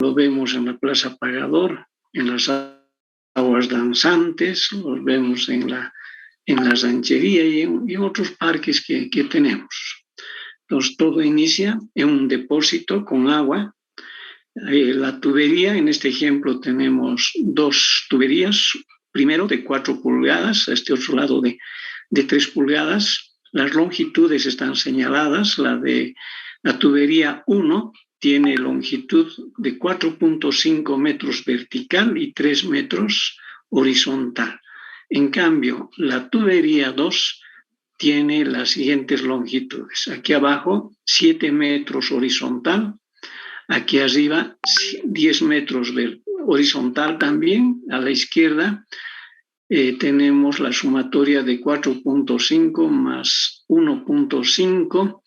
lo vemos en la Plaza Pagador, en las aguas danzantes, los vemos en la Sanchería y en otros parques que tenemos. Entonces, todo inicia en un depósito con agua. La tubería, en este ejemplo tenemos dos tuberías, primero de 4 pulgadas, a este otro lado de 3 pulgadas. Las longitudes están señaladas. La tubería 1 tiene longitud de 4.5 metros vertical y 3 metros horizontal. En cambio, la tubería 2 tiene las siguientes longitudes. Aquí abajo, 7 metros horizontal. Aquí arriba, 10 metros horizontal también. A la izquierda tenemos la sumatoria de 4.5 más 1.5.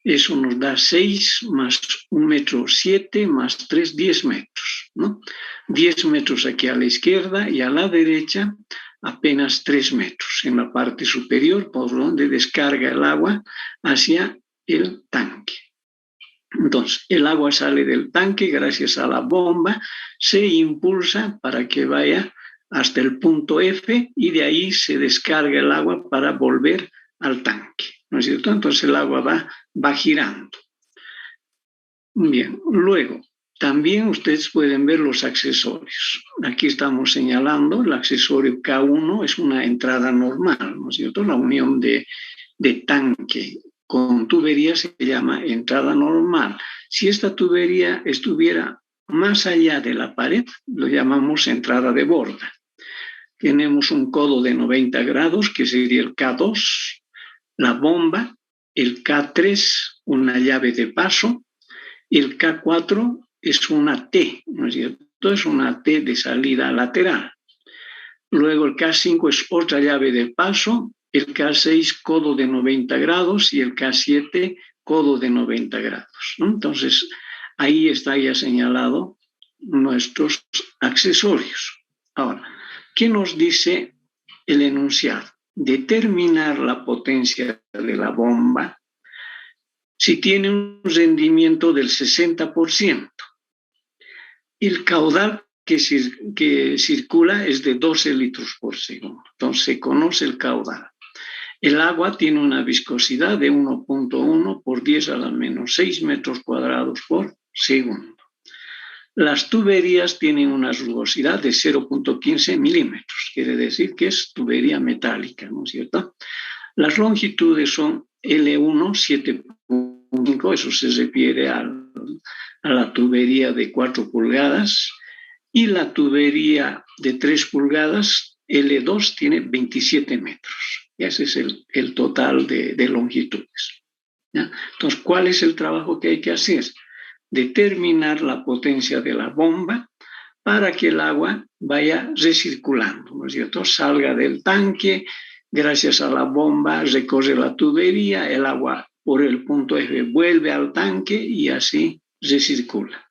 Eso nos da 6 más 1 metro 7 más 3, 10 metros, ¿no? 10 metros aquí a la izquierda y a la derecha apenas 3 metros en la parte superior por donde descarga el agua hacia el tanque. Entonces, el agua sale del tanque gracias a la bomba, se impulsa para que vaya hasta el punto F y de ahí se descarga el agua para volver al tanque, ¿no es cierto? Entonces el agua va girando. Bien, luego, también ustedes pueden ver los accesorios. Aquí estamos señalando el accesorio K1, es una entrada normal, ¿no es cierto? La unión de tanque con tubería se llama entrada normal. Si esta tubería estuviera más allá de la pared, lo llamamos entrada de borda. Tenemos un codo de 90 grados, que sería el K2, la bomba, el K3, una llave de paso, el K4 es una T, ¿no es cierto? Es una T de salida lateral. Luego el K5 es otra llave de paso, el K6 codo de 90 grados y el K7 codo de 90 grados, ¿no? Entonces, ahí está ya señalado nuestros accesorios. Ahora, ¿qué nos dice el enunciado? Determinar la potencia de la bomba si tiene un rendimiento del 60%. El caudal que circula es de 12 litros por segundo. Entonces se conoce el caudal. El agua tiene una viscosidad de 1.1 por 10 a la menos 6 metros cuadrados por segundo. Las tuberías tienen una rugosidad de 0.15 milímetros, quiere decir que es tubería metálica, ¿no es cierto? Las longitudes son L1, 7.5, eso se refiere a la tubería de 4 pulgadas, y la tubería de 3 pulgadas, L2, tiene 27 metros. Ese es el total de longitudes, ¿ya? Entonces, ¿cuál es el trabajo que hay que hacer? Determinar la potencia de la bomba para que el agua vaya recirculando, ¿no es cierto? Salga del tanque, gracias a la bomba recorre la tubería, el agua por el punto F vuelve al tanque y así recircula.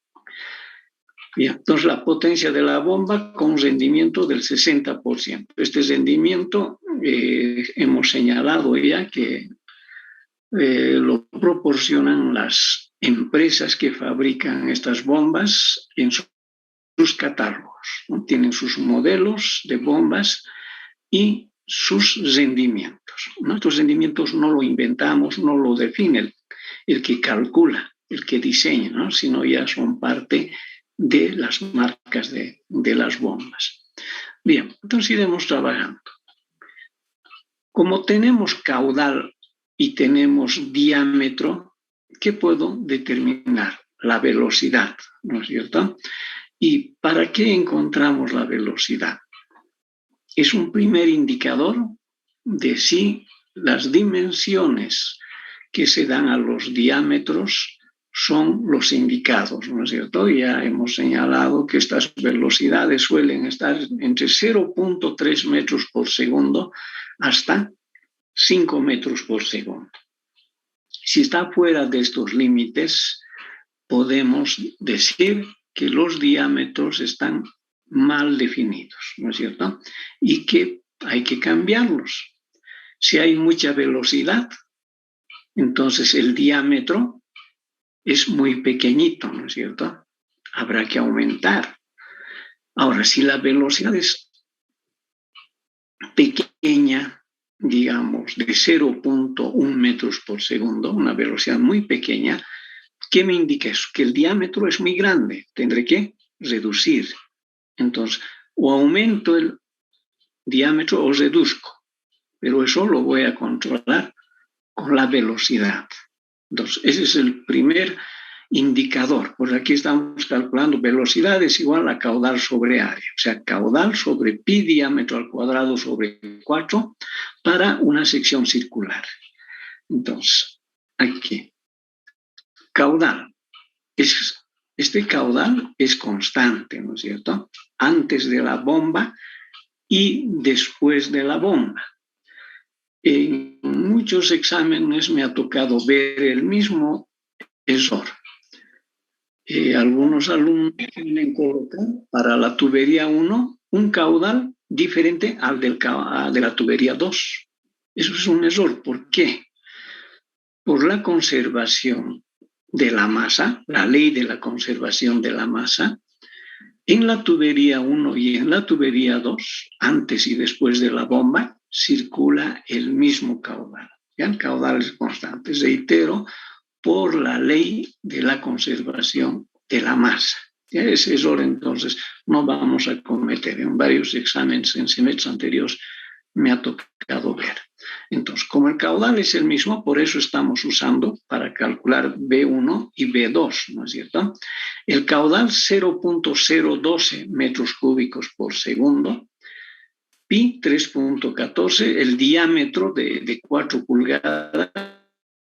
Bien, entonces la potencia de la bomba con rendimiento del 60%. Este rendimiento hemos señalado ya que lo proporcionan las empresas que fabrican estas bombas en sus catálogos, ¿no? Tienen sus modelos de bombas y sus rendimientos. Nuestros rendimientos no lo inventamos, no lo define el que calcula, el que diseña, ¿no? Sino ya son parte de las marcas de las bombas. Bien, entonces iremos trabajando. Como tenemos caudal y tenemos diámetro, ¿qué puedo determinar? La velocidad, ¿no es cierto? ¿Y para qué encontramos la velocidad? Es un primer indicador de si las dimensiones que se dan a los diámetros son los indicados, ¿no es cierto? Ya hemos señalado que estas velocidades suelen estar entre 0.3 metros por segundo hasta 5 metros por segundo. Si está fuera de estos límites, podemos decir que los diámetros están mal definidos, ¿no es cierto? Y que hay que cambiarlos. Si hay mucha velocidad, entonces el diámetro es muy pequeñito, ¿no es cierto? habrá que aumentar. Ahora, si la velocidad es pequeña, digamos, de 0.1 metros por segundo, una velocidad muy pequeña, ¿qué me indica eso? Que el diámetro es muy grande, tendré que reducir. Entonces, o aumento el diámetro o reduzco, pero eso lo voy a controlar con la velocidad. Entonces, ese es el primer indicador. Pues aquí estamos calculando velocidad es igual a caudal sobre área, o sea, caudal sobre pi diámetro al cuadrado sobre 4 para una sección circular. Entonces, aquí, caudal. Este caudal es constante, ¿no es cierto? Antes de la bomba y después de la bomba. En muchos exámenes me ha tocado ver el mismo error. Algunos alumnos tienen colocar para la tubería 1 un caudal diferente al de la tubería 2. Eso es un error. ¿Por qué? Por la conservación de la masa, la ley de la conservación de la masa. En la tubería 1 y en la tubería 2, antes y después de la bomba, circula el mismo caudal. ¿Ya? El caudal es constante. Reitero, por la ley de la conservación de la masa. ¿Ya? Ese error, entonces, no vamos a cometer. En varios exámenes en semestres anteriores me ha tocado ver. Entonces, como el caudal es el mismo, por eso estamos usando para calcular B1 y B2, ¿no es cierto? El caudal 0.012 metros cúbicos por segundo, pi 3.14, el diámetro de 4 pulgadas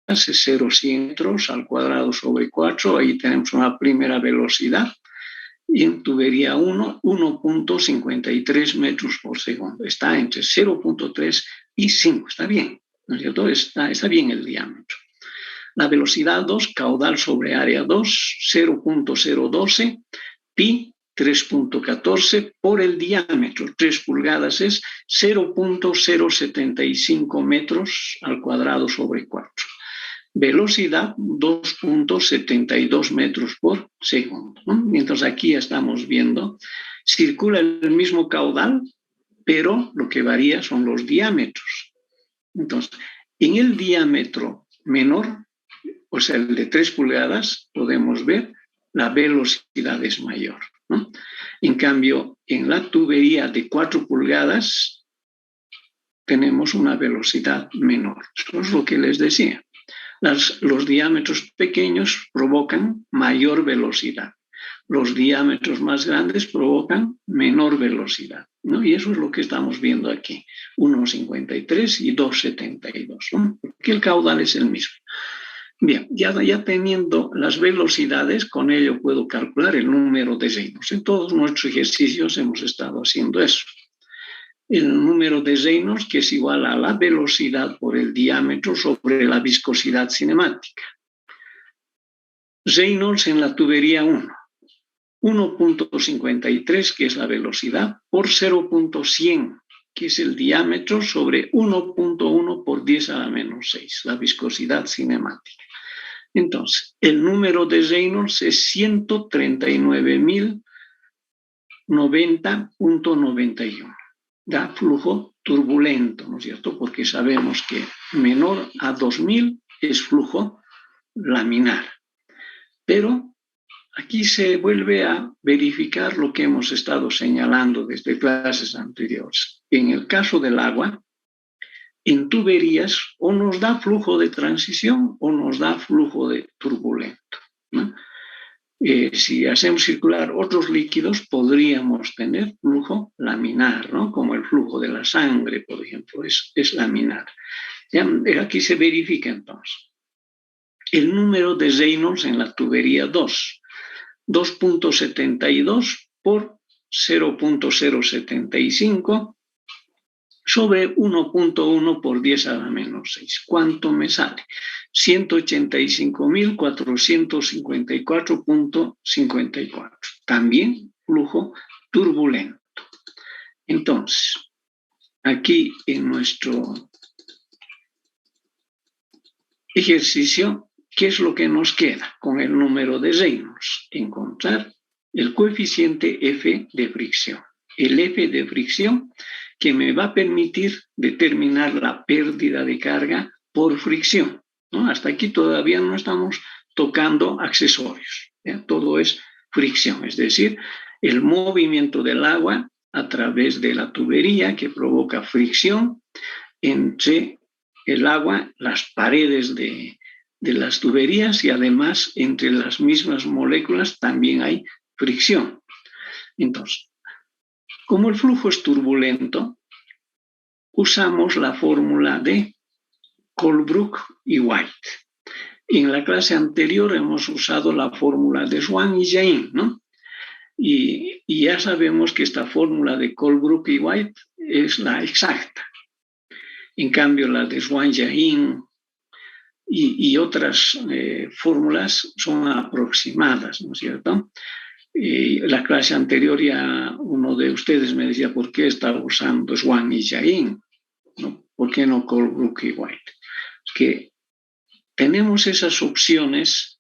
es 0,100 metros al cuadrado sobre 4, ahí tenemos una primera velocidad. Y en tubería 1, 1.53 metros por segundo. Está entre 0.3 y 5. Está bien, ¿no es cierto? Está bien el diámetro. La velocidad 2, caudal sobre área 2, 0.012, pi 3.14 por el diámetro. 3 pulgadas es 0.075 metros al cuadrado sobre 4. Velocidad 2.72 metros por segundo, ¿no? Mientras aquí estamos viendo, circula el mismo caudal, pero lo que varía son los diámetros. Entonces, en el diámetro menor, o sea, el de 3 pulgadas, podemos ver la velocidad es mayor, ¿no? En cambio, en la tubería de 4 pulgadas, tenemos una velocidad menor. Eso es lo que les decía. Los diámetros pequeños provocan mayor velocidad. Los diámetros más grandes provocan menor velocidad, ¿no? Y eso es lo que estamos viendo aquí, 1,53 y 2,72, ¿no? Porque el caudal es el mismo. Bien, ya teniendo las velocidades, con ello puedo calcular el número de Reynolds. En todos nuestros ejercicios hemos estado haciendo eso. El número de Reynolds, que es igual a la velocidad por el diámetro sobre la viscosidad cinemática. Reynolds en la tubería 1, 1.53, que es la velocidad, por 0.100, que es el diámetro, sobre 1.1 por 10 a la menos 6, la viscosidad cinemática. Entonces, el número de Reynolds es 139.090.91. Da flujo turbulento, ¿no es cierto? Porque sabemos que menor a 2000 es flujo laminar. Pero aquí se vuelve a verificar lo que hemos estado señalando desde clases anteriores. En el caso del agua, en tuberías o nos da flujo de transición o nos da flujo de turbulento, ¿no? Si hacemos circular otros líquidos, podríamos tener flujo laminar, ¿no? Como el flujo de la sangre, por ejemplo, es laminar. Ya, aquí se verifica entonces el número de Reynolds en la tubería 2, 2.72 por 0.075 sobre 1.1 por 10 a la menos 6. ¿Cuánto me sale? 185.454.54. También flujo turbulento. Entonces, aquí en nuestro ejercicio, ¿qué es lo que nos queda con el número de Reynolds? Encontrar el coeficiente F de fricción. El F de fricción que me va a permitir determinar la pérdida de carga por fricción, ¿no? Hasta aquí todavía no estamos tocando accesorios, ¿ya? Todo es fricción, es decir, el movimiento del agua a través de la tubería que provoca fricción entre el agua, las paredes de las tuberías y además entre las mismas moléculas también hay fricción. Entonces, como el flujo es turbulento, usamos la fórmula de Colebrook y White. En la clase anterior hemos usado la fórmula de Swan y Jain, ¿no? Y ya sabemos que esta fórmula de Colebrook y White es la exacta. En cambio, la de Swan, Jain y otras fórmulas son aproximadas, ¿no es cierto? La clase anterior ya uno de ustedes me decía por qué estaba usando Swan y Jain, ¿no? ¿Por qué no Colebrook y White? Es que tenemos esas opciones,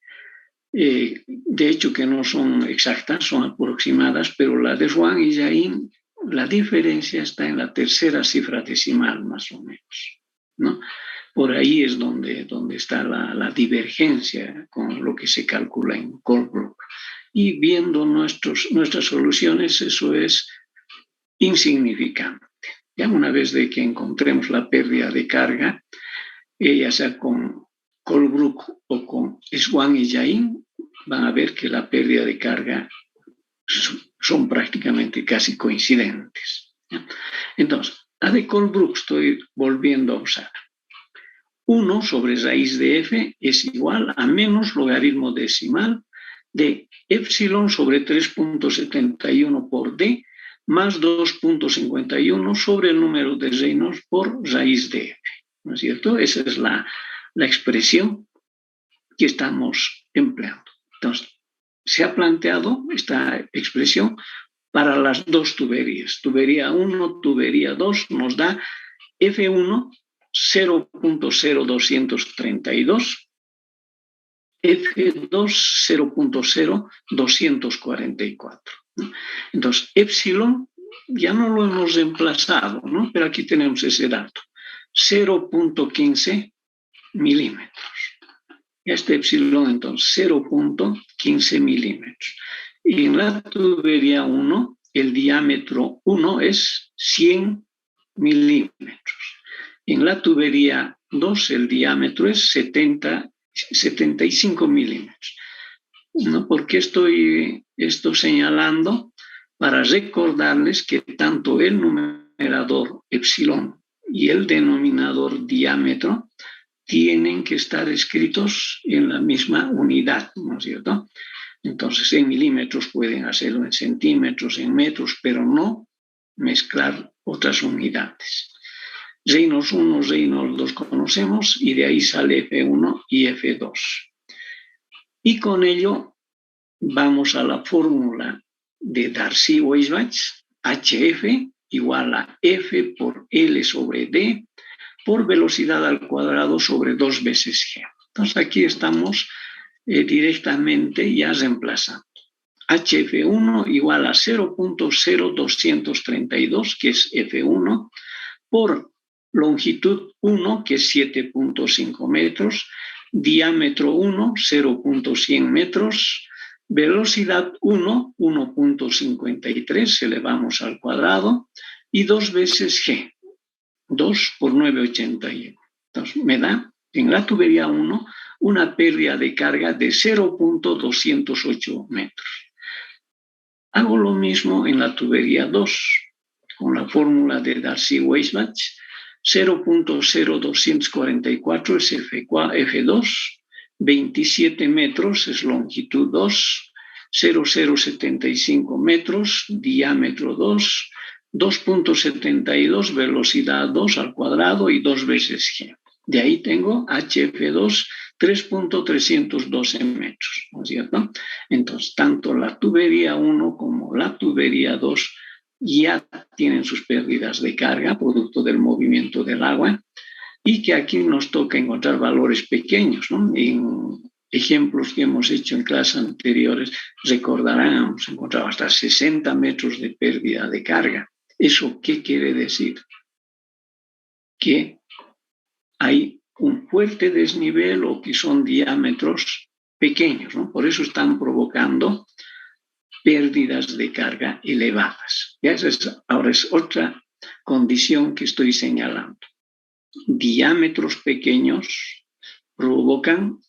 de hecho que no son exactas, son aproximadas, pero la de Swan y Jain, la diferencia está en la tercera cifra decimal más o menos, ¿no? Por ahí es donde está la divergencia con lo que se calcula en Colebrook. Y viendo nuestras soluciones, eso es insignificante. Ya una vez de que encontremos la pérdida de carga, ya sea con Colebrook o con Swan y Jain, van a ver que la pérdida de carga son prácticamente casi coincidentes. Entonces, la de Colebrook estoy volviendo a usar. 1 sobre raíz de f es igual a menos logaritmo decimal de epsilon sobre 3.71 por d más 2.51 sobre el número de Reynolds por raíz de f, ¿no es cierto? Esa es la expresión que estamos empleando. Entonces, se ha planteado esta expresión para las dos tuberías. Tubería 1, tubería 2 nos da F1 0.0232, F2 0.0244. Entonces, epsilon ya no lo hemos reemplazado, ¿no? Pero aquí tenemos ese dato, 0.15 milímetros. Este epsilon, entonces, 0.15 milímetros. Y en la tubería 1, el diámetro 1 es 100 milímetros. En la tubería 2, el diámetro es 75 milímetros. ¿No? ¿Por qué estoy esto señalando? Para recordarles que tanto el numerador epsilon y el denominador diámetro tienen que estar escritos en la misma unidad, ¿no es cierto? Entonces, en milímetros pueden hacerlo en centímetros, en metros, pero no mezclar otras unidades. Reynolds 1, Reynolds 2 conocemos y de ahí sale F1 y F2. Y con ello vamos a la fórmula de Darcy-Weisbach, HF igual a F por L sobre D por velocidad al cuadrado sobre 2 veces G. Entonces aquí estamos directamente ya reemplazando. HF1 igual a 0.0232, que es F1, por longitud 1, que es 7.5 metros, diámetro 1, 0.100 metros, velocidad 1, 1.53, elevamos al cuadrado, y 2 veces G, 2 por 9,81. Entonces me da en la tubería 1 una pérdida de carga de 0.208 metros. Hago lo mismo en la tubería 2, con la fórmula de Darcy-Weisbach, 0.0244 es F2, 27 metros es longitud 2, 0,075 metros, diámetro 2, 2.72, velocidad 2 al cuadrado y 2 veces G. De ahí tengo HF2, 3.312 metros, ¿no es cierto? Entonces, tanto la tubería 1 como la tubería 2 ya tienen sus pérdidas de carga, producto del movimiento del agua, y que aquí nos toca encontrar valores pequeños, ¿no? ejemplos que hemos hecho en clases anteriores, recordarán, hemos encontrado hasta 60 metros de pérdida de carga. ¿Eso qué quiere decir? Que hay un fuerte desnivel o que son diámetros pequeños, ¿no? Por eso están provocando pérdidas de carga elevadas. ¿Ya? Ahora es otra condición que estoy señalando. Diámetros pequeños provocan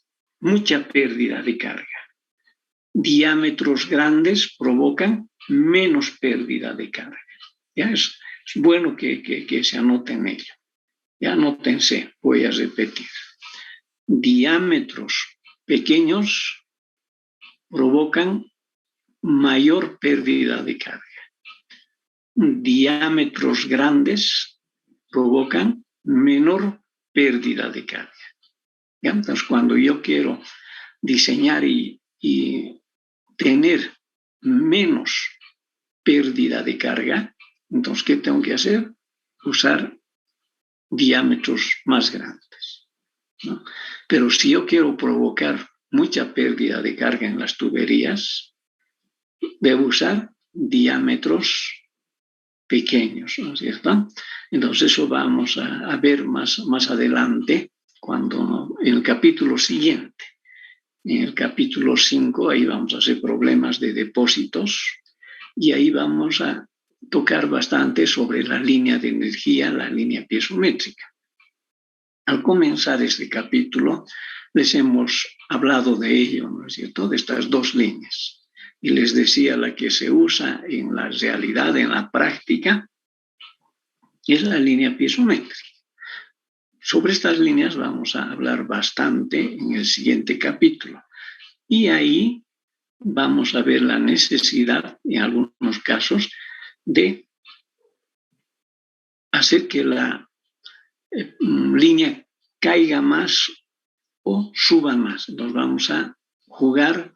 mucha pérdida de carga. Diámetros grandes provocan menos pérdida de carga. ¿Ya? Es bueno que se anoten ello. Ya anótense, voy a repetir. Diámetros pequeños provocan mayor pérdida de carga. Diámetros grandes provocan menor pérdida de carga. ¿Ya? Entonces, cuando yo quiero diseñar y tener menos pérdida de carga, entonces, ¿qué tengo que hacer? Usar diámetros más grandes, ¿no? Pero si yo quiero provocar mucha pérdida de carga en las tuberías, debo usar diámetros pequeños, ¿no es cierto? Entonces eso vamos a ver más adelante, en el capítulo siguiente. En el capítulo 5, ahí vamos a hacer problemas de depósitos y ahí vamos a tocar bastante sobre la línea de energía, la línea piezométrica. Al comenzar este capítulo, les hemos hablado de ello, ¿no es cierto?, de estas dos líneas. Y les decía, la que se usa en la realidad, en la práctica, es la línea piezométrica. Sobre estas líneas vamos a hablar bastante en el siguiente capítulo. Y ahí vamos a ver la necesidad, en algunos casos, de hacer que la línea caiga más o suba más. Entonces vamos a jugar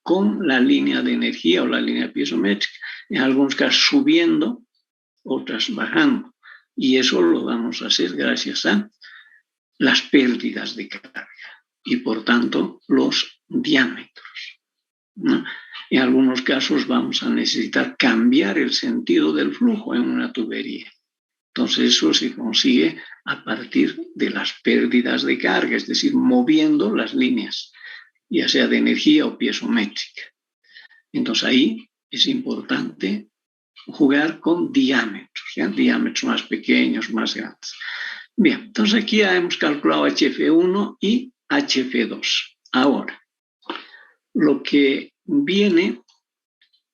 con la línea de energía o la línea piezométrica, en algunos casos subiendo, otras bajando. Y eso lo vamos a hacer gracias a las pérdidas de carga y, por tanto, los diámetros, ¿no? En algunos casos vamos a necesitar cambiar el sentido del flujo en una tubería. Entonces eso se consigue a partir de las pérdidas de carga, es decir, moviendo las líneas, ya sea de energía o piezométrica. Entonces ahí es importante jugar con diámetros, ¿ya? Diámetros más pequeños, más grandes. Bien, entonces aquí ya hemos calculado HF1 y HF2. Ahora, lo que viene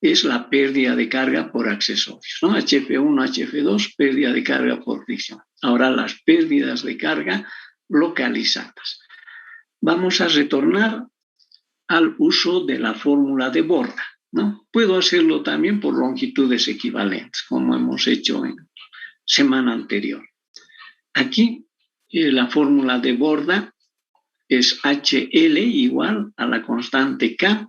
es la pérdida de carga por accesorios, ¿no? HF1, HF2, pérdida de carga por fricción. Ahora las pérdidas de carga localizadas. Vamos a retornar al uso de la fórmula de Borda, ¿no? Puedo hacerlo también por longitudes equivalentes, como hemos hecho en semana anterior. Aquí la fórmula de Borda es HL igual a la constante K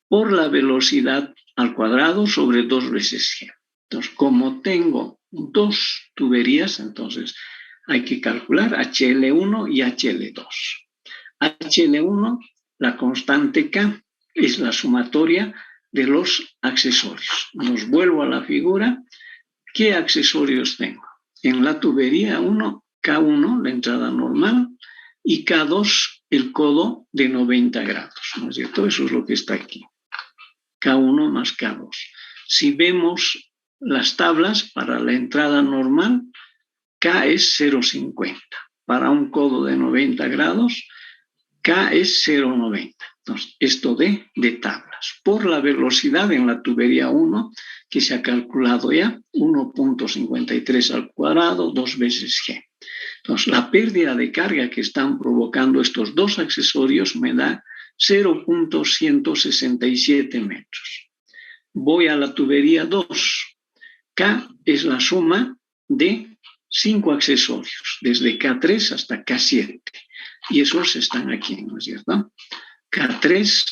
por la velocidad al cuadrado sobre 2 veces G. Entonces, como tengo dos tuberías, entonces hay que calcular HL1 y HL2. HL1, la constante K, es la sumatoria de los accesorios. Nos vuelvo a la figura. ¿Qué accesorios tengo? En la tubería 1, K1, la entrada normal, y K2, el codo de 90 grados, ¿no es cierto? Eso es lo que está aquí. K1 más K2. Si vemos las tablas para la entrada normal, K es 0,50. Para un codo de 90 grados, K es 0,90. Entonces, esto de tablas. Por la velocidad en la tubería 1, que se ha calculado ya, 1.53 al cuadrado, 2 veces G. Entonces, la pérdida de carga que están provocando estos dos accesorios me da 0.167 metros. Voy a la tubería 2. K es la suma de 5 accesorios, desde K3 hasta K7. Y esos están aquí, ¿no es cierto? K3,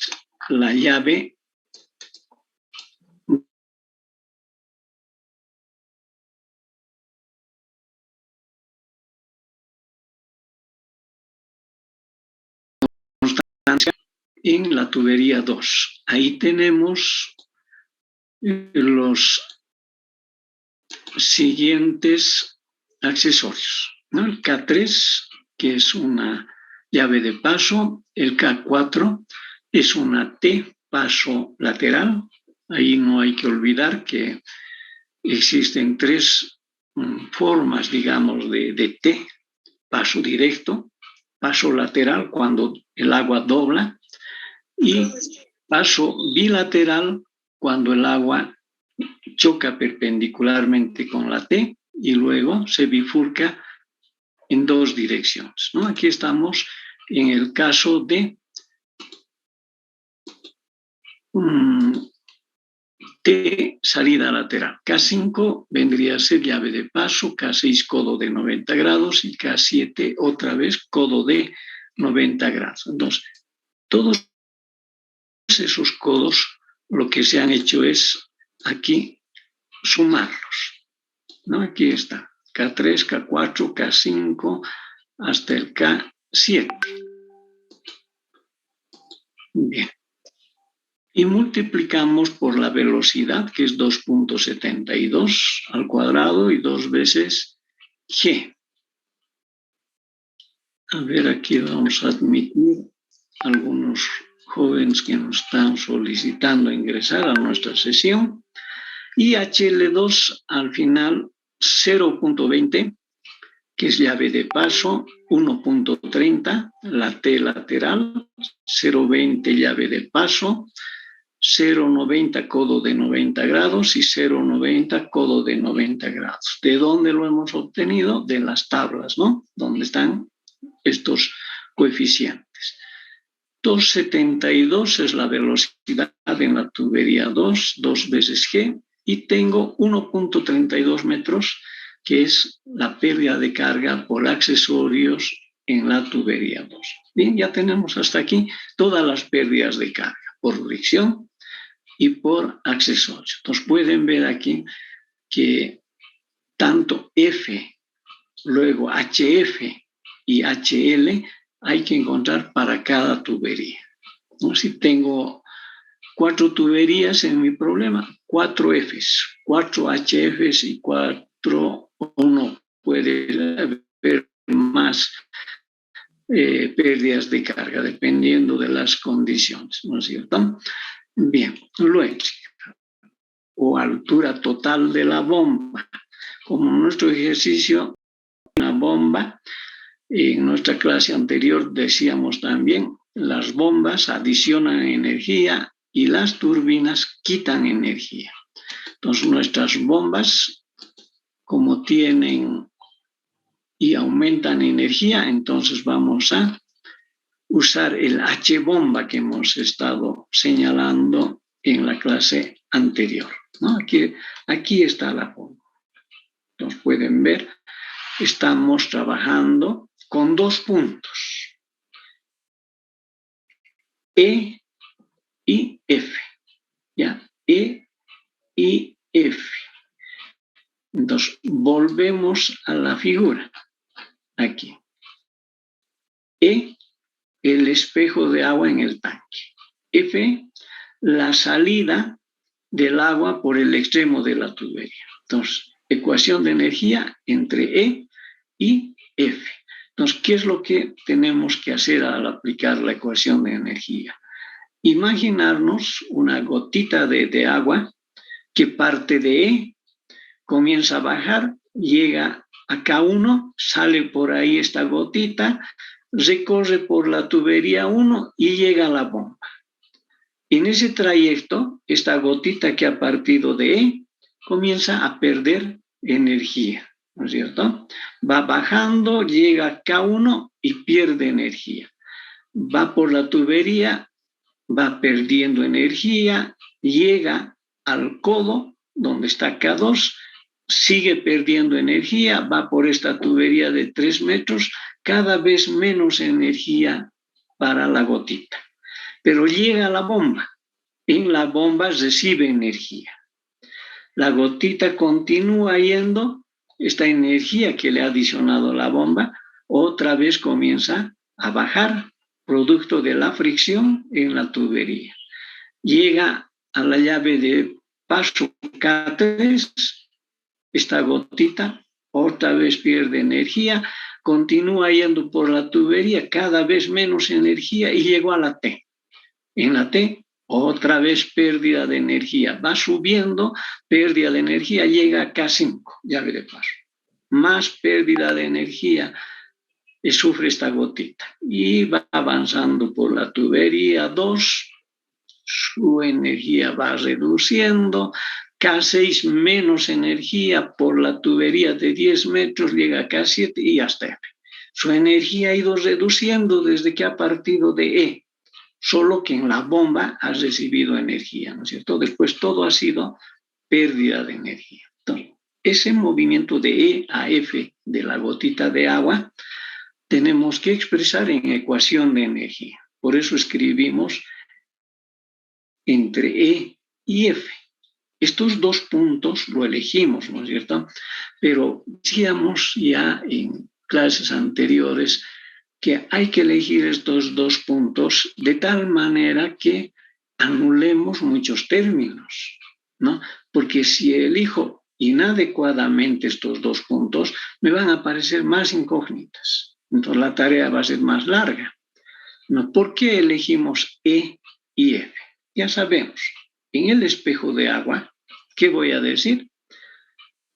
la llave constancia en la tubería 2. Ahí tenemos los siguientes accesorios, ¿no? El K3, que es una llave de paso, el K4 es una T paso lateral. Ahí no hay que olvidar que existen tres formas, digamos, de T: paso directo, paso lateral cuando el agua dobla y paso bilateral cuando el agua choca perpendicularmente con la T y luego se bifurca en dos direcciones, ¿no? Aquí estamos en el caso de T salida lateral. K5 vendría a ser llave de paso, K6 codo de 90 grados y K7 otra vez codo de 90 grados. Entonces, todos esos codos lo que se han hecho es aquí sumarlos, ¿no? Aquí está K3, K4, K5 hasta el K7. Bien. Y multiplicamos por la velocidad, que es 2.72 al cuadrado y 2 veces G. A ver, aquí vamos a admitir algunos jóvenes que nos están solicitando ingresar a nuestra sesión. Y HL2 al final 0.20, que es llave de paso, 1.30, la T lateral, 0.20 llave de paso, 0.90 codo de 90 grados y 0.90 codo de 90 grados. ¿De dónde lo hemos obtenido? De las tablas, ¿no? Donde están estos coeficientes. 2.72 es la velocidad en la tubería 2, 2 veces G, y tengo 1.32 metros, que es la pérdida de carga por accesorios en la tubería 2. Bien, ya tenemos hasta aquí todas las pérdidas de carga por fricción y por accesorios. Entonces pueden ver aquí que tanto F, luego HF y HL hay que encontrar para cada tubería, ¿no? Si tengo 4 tuberías en mi problema, 4 Fs, 4 HFs y 4 o no puede haber más pérdidas de carga dependiendo de las condiciones, ¿no es cierto? Bien, luego, o altura total de la bomba. Como nuestro ejercicio, una bomba, en nuestra clase anterior decíamos también, las bombas adicionan energía y las turbinas quitan energía. Entonces nuestras bombas, como tienen y aumentan energía, entonces vamos a usar el H-bomba que hemos estado señalando en la clase anterior, ¿no? Aquí está la bomba. Entonces pueden ver, estamos trabajando con 2 puntos, E y F, ¿ya? E y F. Entonces volvemos a la figura, aquí. E, el espejo de agua en el tanque. F, la salida del agua por el extremo de la tubería. Entonces, ecuación de energía entre E y F. Entonces, ¿qué es lo que tenemos que hacer al aplicar la ecuación de energía? Imaginarnos una gotita de agua que parte de E, comienza a bajar, llega a K1, sale por ahí esta gotita, recorre por la tubería 1 y llega a la bomba. En ese trayecto, esta gotita que ha partido de E comienza a perder energía, ¿no es cierto? Va bajando, llega a K1 y pierde energía. Va por la tubería, va perdiendo energía, llega al codo, donde está K2, sigue perdiendo energía, va por esta tubería de 3 metros, cada vez menos energía para la gotita. Pero llega a la bomba. En la bomba recibe energía. La gotita continúa yendo, esta energía que le ha adicionado la bomba, otra vez comienza a bajar producto de la fricción en la tubería. Llega a la llave de paso K3, esta gotita otra vez pierde energía, continúa yendo por la tubería, cada vez menos energía y llegó a la T. En la T, otra vez pérdida de energía. Va subiendo, pérdida de energía, llega a K5, llave de paso. Más pérdida de energía sufre esta gotita. Y va avanzando por la tubería 2, su energía va reduciendo. K6 menos energía por la tubería de 10 metros, llega a K7 y hasta F. Su energía ha ido reduciendo desde que ha partido de E, solo que en la bomba ha recibido energía, ¿no es cierto? Después todo ha sido pérdida de energía. Entonces, ese movimiento de E a F de la gotita de agua tenemos que expresar en ecuación de energía. Por eso escribimos entre E y F. Estos dos puntos lo elegimos, ¿no es cierto? Pero decíamos ya en clases anteriores que hay que elegir estos dos puntos de tal manera que anulemos muchos términos, ¿no? Porque si elijo inadecuadamente estos dos puntos, me van a aparecer más incógnitas. Entonces la tarea va a ser más larga, ¿no? ¿Por qué elegimos E y F? Ya sabemos, en el espejo de agua, ¿qué voy a decir?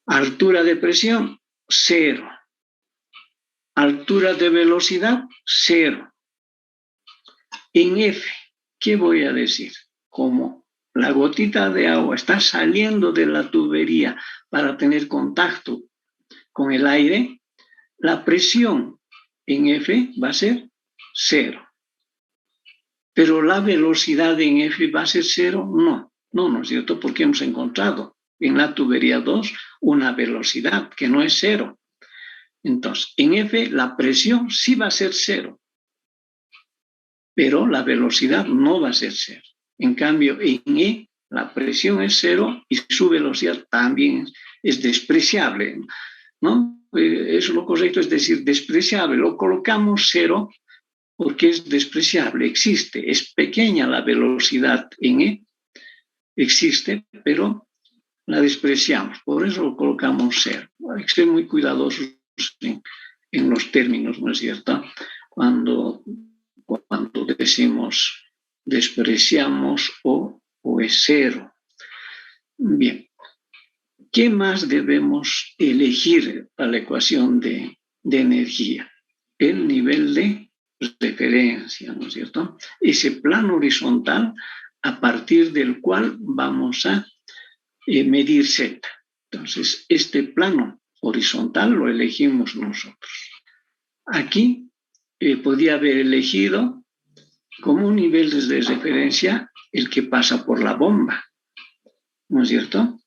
Altura de presión, 0. Altura de velocidad, 0. En F, ¿qué voy a decir? Como la gotita de agua está saliendo de la tubería para tener contacto con el aire, la presión en F va a ser 0. Pero la velocidad en F va a ser 0, no, ¿no es cierto? Porque hemos encontrado en la tubería 2 una velocidad que no es 0. Entonces, en F la presión sí va a ser 0, pero la velocidad no va a ser 0. En cambio, en E la presión es 0 y su velocidad también es despreciable, ¿no? Eso es lo correcto, es decir, despreciable. Lo colocamos 0 porque es despreciable, existe, es pequeña la velocidad en E, existe, pero la despreciamos, por eso lo colocamos 0. Hay que ser muy cuidadosos en los términos, ¿no es cierto? Cuando decimos despreciamos o es 0. Bien, ¿qué más debemos elegir para la ecuación de energía? El nivel de referencia, ¿no es cierto? Ese plano horizontal a partir del cual vamos a medir Z. Entonces, este plano horizontal lo elegimos nosotros. Aquí podía haber elegido como un nivel de referencia el que pasa por la bomba, ¿no es cierto?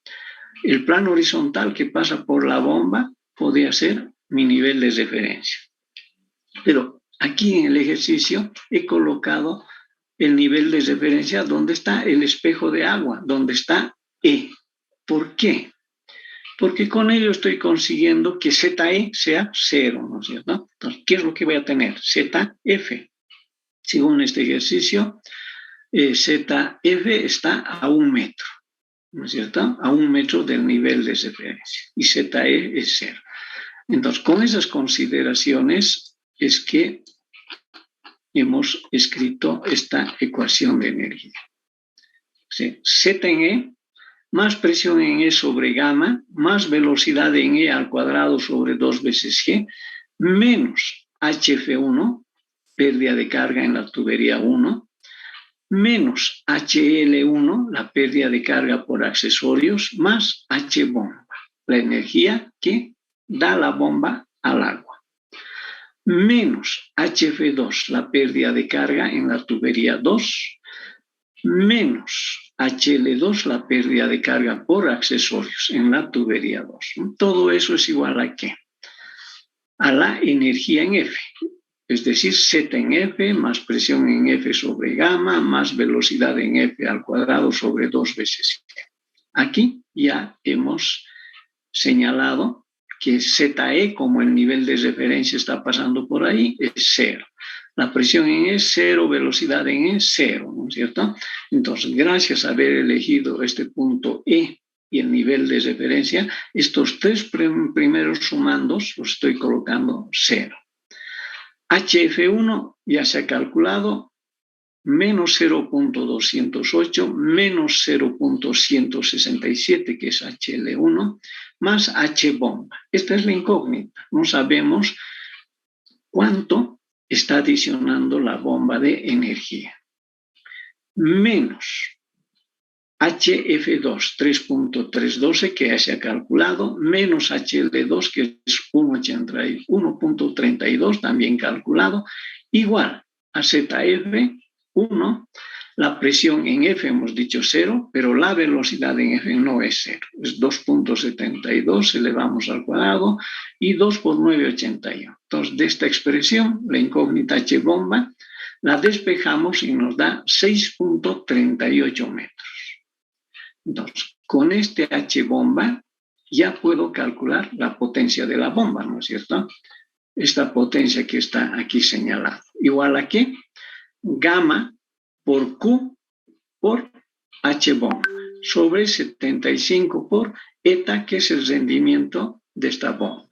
El plano horizontal que pasa por la bomba podía ser mi nivel de referencia. Pero aquí en el ejercicio he colocado el nivel de referencia donde está el espejo de agua, donde está E. ¿Por qué? Porque con ello estoy consiguiendo que ZE sea 0, ¿no es cierto? Entonces, ¿qué es lo que voy a tener? ZF. Según este ejercicio, ZF está a 1 metro, ¿no es cierto? A 1 metro del nivel de referencia. Y ZE es 0. Entonces, con esas consideraciones es que hemos escrito esta ecuación de energía. ¿Sí? Z en E, más presión en E sobre gamma, más velocidad en E al cuadrado sobre 2 veces G, menos HF1, pérdida de carga en la tubería 1, menos HL1, la pérdida de carga por accesorios, más H bomba, la energía que da la bomba al agua, menos HF2, la pérdida de carga en la tubería 2, menos HL2, la pérdida de carga por accesorios en la tubería 2. Todo eso es igual a ¿qué? A la energía en F. Es decir, Z en F más presión en F sobre gamma más velocidad en F al cuadrado sobre 2 veces G. Aquí ya hemos señalado que ZE, como el nivel de referencia está pasando por ahí, es 0. La presión en E, 0, velocidad en E, 0, ¿no es cierto? Entonces, gracias a haber elegido este punto E y el nivel de referencia, estos tres primeros sumandos los estoy colocando 0. HF1 ya se ha calculado, menos 0.208, menos 0.167, que es HL1, más H bomba. Esta es la incógnita. No sabemos cuánto está adicionando la bomba de energía. Menos HF2, 3.312, que ya se ha calculado, menos HL2, que es 1.32, también calculado, igual a ZF1, la presión en F hemos dicho 0, pero la velocidad en F no es 0, es 2.72, elevamos al cuadrado, y 2 por 9,81. Entonces, de esta expresión, la incógnita H bomba, la despejamos y nos da 6.38 metros. Entonces, con este H bomba ya puedo calcular la potencia de la bomba, ¿no es cierto? Esta potencia que está aquí señalada. Igual a ¿qué? Gamma por Q por H bomba sobre 75 por eta, que es el rendimiento de esta bomba.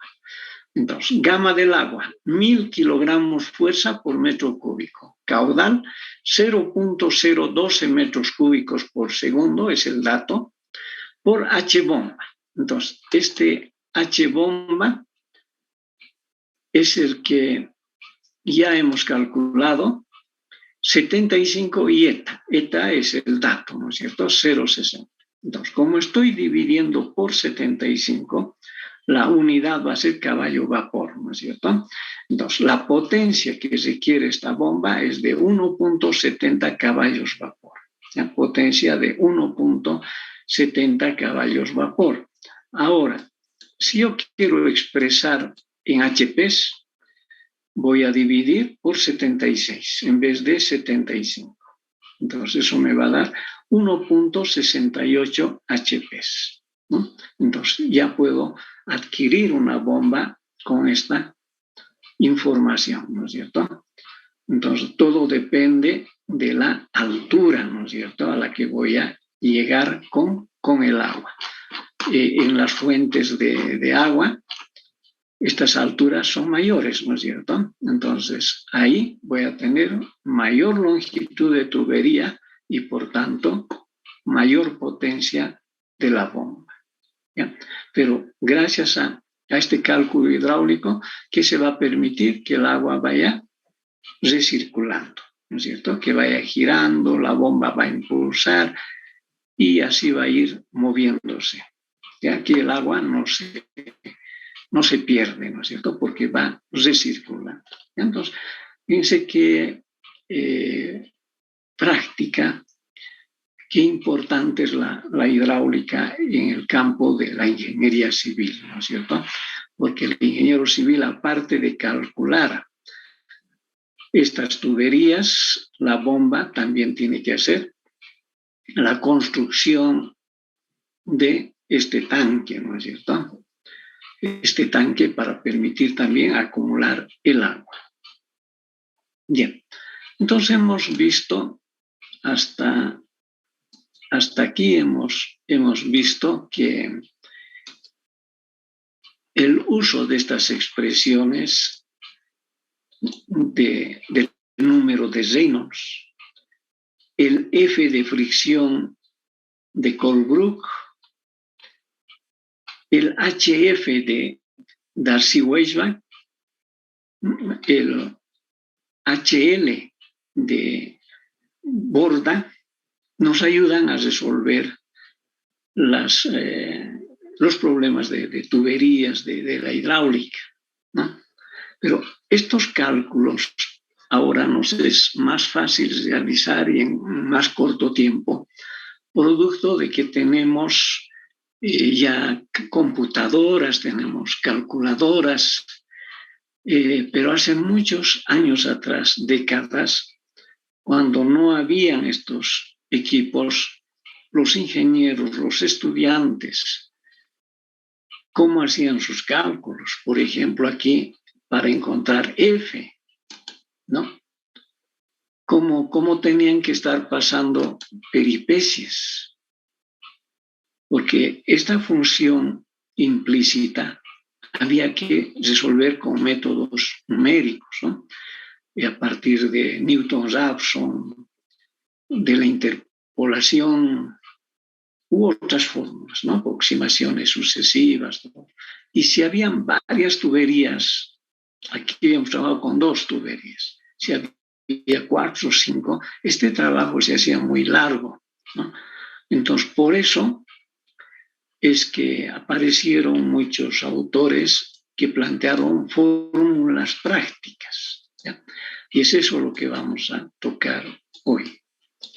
Entonces, gamma del agua, 1000 kilogramos fuerza por metro cúbico. Caudal, 0.012 metros cúbicos por segundo, es el dato, por H bomba. Entonces, este H bomba es el que ya hemos calculado, 75 y eta. Eta es el dato, ¿no es cierto? 0,60. Entonces, como estoy dividiendo por 75, la unidad va a ser caballo-vapor, ¿no es cierto? Entonces, la potencia que requiere esta bomba es de 1.70 caballos-vapor. ¿Ya? Potencia de 1.70 caballos-vapor. Ahora, si yo quiero expresar en HPs, voy a dividir por 76 en vez de 75. Entonces, eso me va a dar 1.68 HPs, ¿no? Entonces, ya puedo adquirir una bomba con esta información, ¿no es cierto? Entonces, todo depende de la altura, ¿no es cierto?, a la que voy a llegar con el agua. En las fuentes de agua, estas alturas son mayores, ¿no es cierto? Entonces, ahí voy a tener mayor longitud de tubería y, por tanto, mayor potencia de la bomba. ¿Ya? Pero gracias a este cálculo hidráulico, que se va a permitir que el agua vaya recirculando, ¿no es cierto? Que vaya girando, la bomba va a impulsar y así va a ir moviéndose. Ya que el agua no se pierde, ¿no es cierto? Porque va recirculando. Entonces, fíjense qué práctica, qué importante es la hidráulica en el campo de la ingeniería civil, ¿no es cierto? Porque el ingeniero civil, aparte de calcular estas tuberías, la bomba también tiene que hacer la construcción de este tanque, ¿no es cierto? Este tanque para permitir también acumular el agua. Bien, entonces hemos visto hasta aquí hemos visto que el uso de estas expresiones del número de Reynolds, el F de fricción de Colebrook, el HF de Darcy-Weisbach, el HL de Borda, nos ayudan a resolver los problemas de tuberías, de la hidráulica, ¿no? Pero estos cálculos ahora nos es más fácil realizar y en más corto tiempo, producto de que tenemos ya computadoras, tenemos calculadoras, pero hace muchos años atrás, décadas, cuando no habían estos equipos, los ingenieros, los estudiantes, ¿cómo hacían sus cálculos? Por ejemplo, aquí, para encontrar F, ¿no? cómo tenían que estar pasando peripecias, porque esta función implícita había que resolver con métodos numéricos, ¿no? Y a partir de Newton-Raphson, de la interpolación u otras fórmulas, ¿no? Aproximaciones sucesivas, ¿no? Y si habían varias tuberías, aquí habíamos trabajado con 2 tuberías, si había 4 o 5, este trabajo se hacía muy largo, ¿no? Entonces, por eso es que aparecieron muchos autores que plantearon fórmulas prácticas, ¿ya? Y es eso lo que vamos a tocar hoy.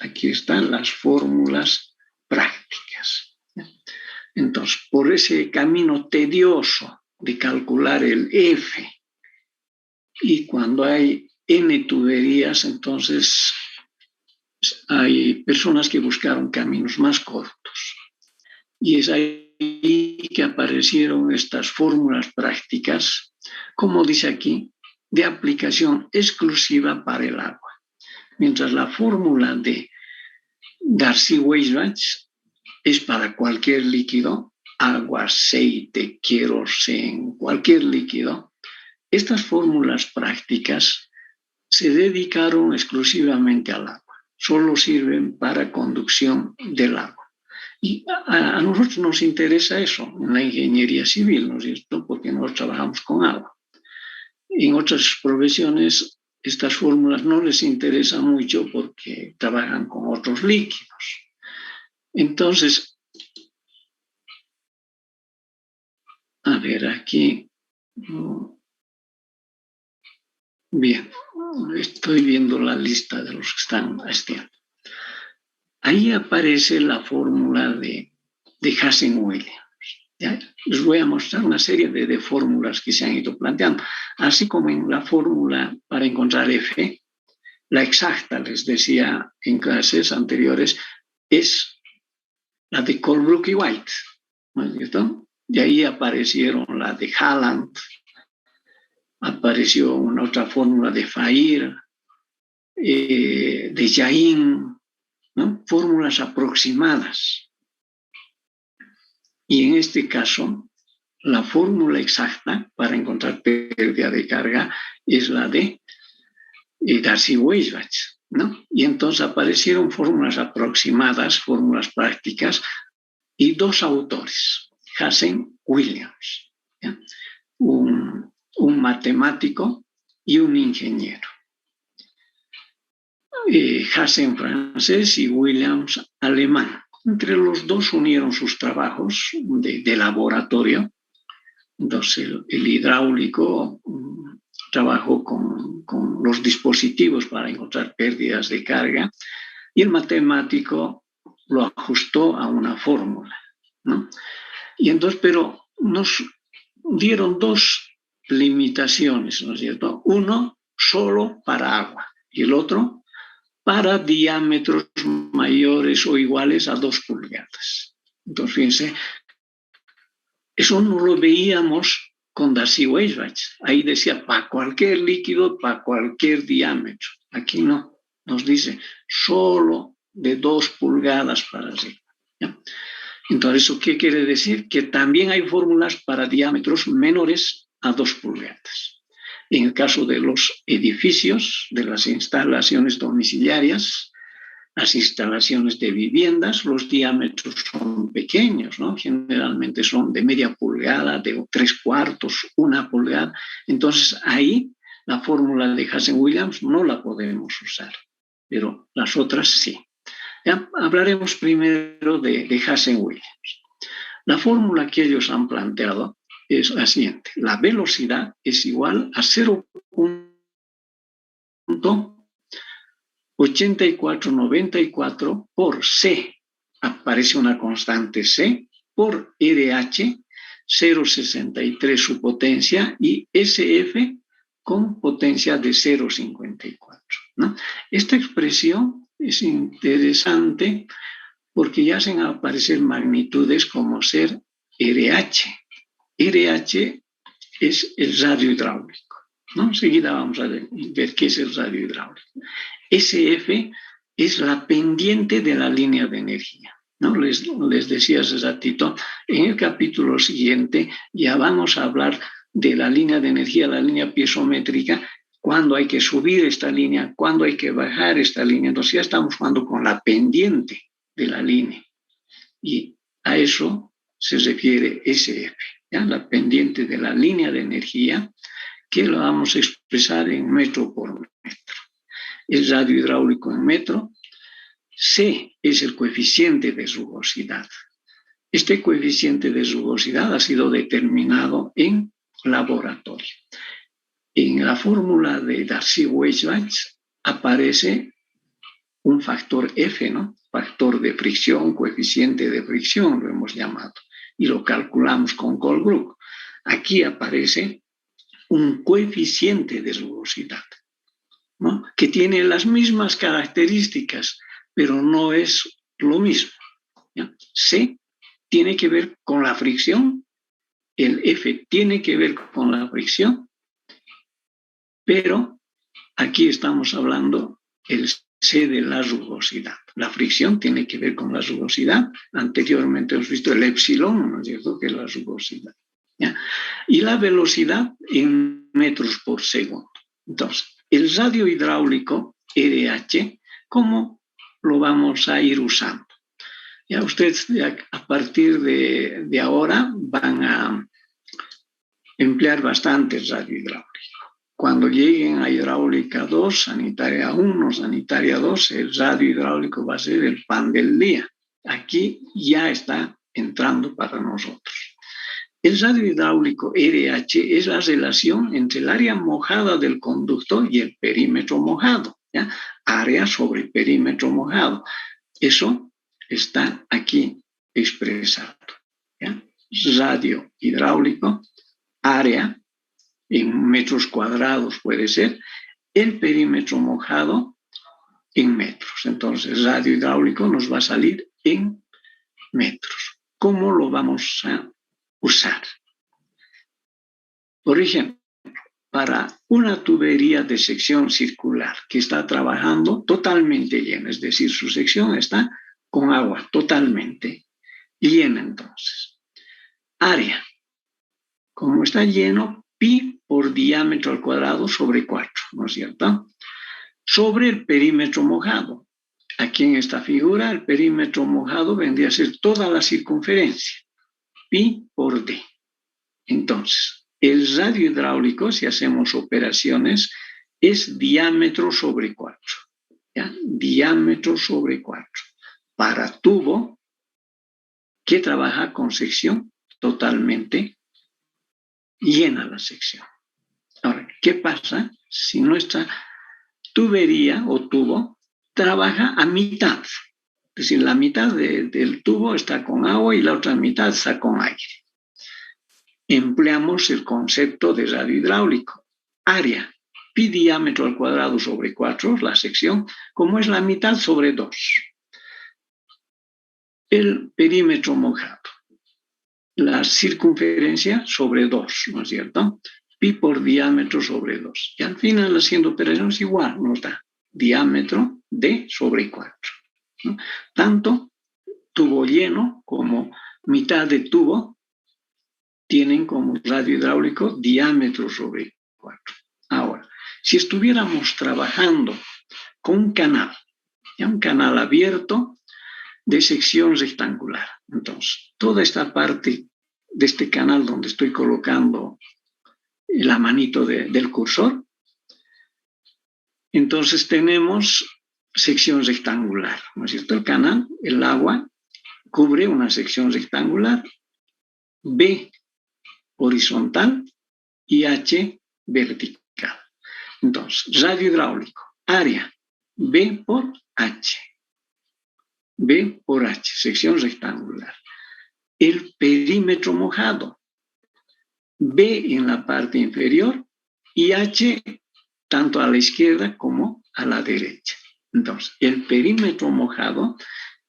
Aquí están las fórmulas prácticas, ¿ya? Entonces, por ese camino tedioso de calcular el F, y cuando hay N tuberías, entonces hay personas que buscaron caminos más cortos. Y es ahí que aparecieron estas fórmulas prácticas, como dice aquí, de aplicación exclusiva para el agua. Mientras la fórmula de Darcy-Weisbach es para cualquier líquido, agua, aceite, queroseno, cualquier líquido, estas fórmulas prácticas se dedicaron exclusivamente al agua, solo sirven para conducción del agua. Y a nosotros nos interesa eso en la ingeniería civil, ¿no es cierto? Porque nosotros trabajamos con agua. En otras profesiones, estas fórmulas no les interesan mucho porque trabajan con otros líquidos. Entonces, a ver, aquí, bien, estoy viendo la lista de los que están haciendo. Ahí aparece la fórmula de Hazen-Williams. ¿Ya? Les voy a mostrar una serie de fórmulas que se han ido planteando, así como en la fórmula para encontrar F, la exacta, les decía en clases anteriores, es la de Colebrook y White, ¿no es cierto? Y ahí aparecieron la de Halland, apareció una otra fórmula de Fair, de Jain, ¿no? Fórmulas aproximadas. Y en este caso, la fórmula exacta para encontrar pérdida de carga es la de Darcy-Weisbach, ¿no? Y entonces aparecieron fórmulas aproximadas, fórmulas prácticas, y 2 autores, Hazen-Williams, ¿ya? Un matemático y un ingeniero. Hazen francés y Williams alemán. Entre los dos unieron sus trabajos de laboratorio. Entonces, el hidráulico trabajó con los dispositivos para encontrar pérdidas de carga y el matemático lo ajustó a una fórmula, ¿no? Y entonces, pero nos dieron 2 limitaciones, ¿no es cierto? Uno solo para agua y el otro para diámetros mayores o iguales a 2 pulgadas. Entonces, fíjense, eso no lo veíamos con Darcy-Weisbach. Ahí decía para cualquier líquido, para cualquier diámetro. Aquí no, nos dice solo de 2 pulgadas para arriba, ¿ya? Entonces, ¿eso qué quiere decir? Que también hay fórmulas para diámetros menores a 2 pulgadas. En el caso de los edificios, de las instalaciones domiciliarias, las instalaciones de viviendas, los diámetros son pequeños, ¿no? Generalmente son de media pulgada, de 3/4, 1 pulgada. Entonces, ahí la fórmula de Hazen-Williams no la podemos usar, pero las otras sí. Ya hablaremos primero de Hazen-Williams. La fórmula que ellos han planteado es la siguiente. La velocidad es igual a 0.8494 por C. Aparece una constante C por RH, 0.63 su potencia, y SF con potencia de 0.54, ¿no? Esta expresión es interesante porque ya hacen aparecer magnitudes como ser RH. RH es el radio hidráulico, ¿no? Enseguida vamos a ver qué es el radio hidráulico. SF es la pendiente de la línea de energía, ¿no? Les decía hace ratito, en el capítulo siguiente ya vamos a hablar de la línea de energía, la línea piezométrica, cuándo hay que subir esta línea, cuándo hay que bajar esta línea. Entonces ya estamos jugando con la pendiente de la línea. Y a eso se refiere SF, ¿ya? La pendiente de la línea de energía, que lo vamos a expresar en metro por metro. El radio hidráulico en metro. C es el coeficiente de rugosidad. Este coeficiente de rugosidad ha sido determinado en laboratorio. En la fórmula de Darcy-Weisbach aparece un factor F, ¿no? Factor de fricción, coeficiente de fricción, lo hemos llamado, y lo calculamos con Colebrook. Aquí aparece un coeficiente de rugosidad, ¿no? Que tiene las mismas características, pero no es lo mismo, ¿ya? C tiene que ver con la fricción, el F tiene que ver con la fricción, pero aquí estamos hablando el C de la rugosidad. La fricción tiene que ver con la rugosidad. Anteriormente hemos visto el epsilon, ¿no es cierto?, que es la rugosidad, ¿ya? Y la velocidad en metros por segundo. Entonces, el radio hidráulico, RH, ¿cómo lo vamos a ir usando? Ya ustedes a partir de ahora van a emplear bastante el radio hidráulico. Cuando lleguen a hidráulica 2, sanitaria 1, sanitaria 2, el radio hidráulico va a ser el pan del día. Aquí ya está entrando para nosotros. El radio hidráulico RH es la relación entre el área mojada del conducto y el perímetro mojado, ¿ya? Área sobre perímetro mojado. Eso está aquí expresado, ¿ya? Radio hidráulico, área en metros cuadrados puede ser, el perímetro mojado en metros. Entonces, radio hidráulico nos va a salir en metros. ¿Cómo lo vamos a usar? Por ejemplo, para una tubería de sección circular que está trabajando totalmente llena, es decir, su sección está con agua totalmente llena, entonces. Área. Como está lleno, pi por diámetro al cuadrado sobre 4, ¿no es cierto? Sobre el perímetro mojado. Aquí en esta figura, el perímetro mojado vendría a ser toda la circunferencia, pi por d. Entonces, el radio hidráulico, si hacemos operaciones, es diámetro sobre 4, ¿ya? Diámetro sobre 4. Para tubo, que trabaja con sección totalmente llena la sección. Ahora, ¿qué pasa si nuestra tubería o tubo trabaja a mitad? Es decir, la mitad del tubo está con agua y la otra mitad está con aire. Empleamos el concepto de radio hidráulico. Área, pi diámetro al cuadrado sobre 4, la sección, como es la mitad sobre 2. El perímetro mojado. La circunferencia sobre 2, ¿no es cierto? Pi por diámetro sobre 2. Y al final, haciendo operaciones igual, nos da diámetro d sobre 4, ¿no? Tanto tubo lleno como mitad de tubo tienen como radio hidráulico diámetro sobre 4. Ahora, si estuviéramos trabajando con un canal, ¿ya? Un canal abierto de sección rectangular. Entonces, toda esta parte de este canal donde estoy colocando la manito del cursor, entonces tenemos sección rectangular, ¿no es cierto? El canal, el agua, cubre una sección rectangular, B horizontal y H vertical. Entonces, radio hidráulico, área, B por H. B por H, sección rectangular. El perímetro mojado, B en la parte inferior y H tanto a la izquierda como a la derecha. Entonces, el perímetro mojado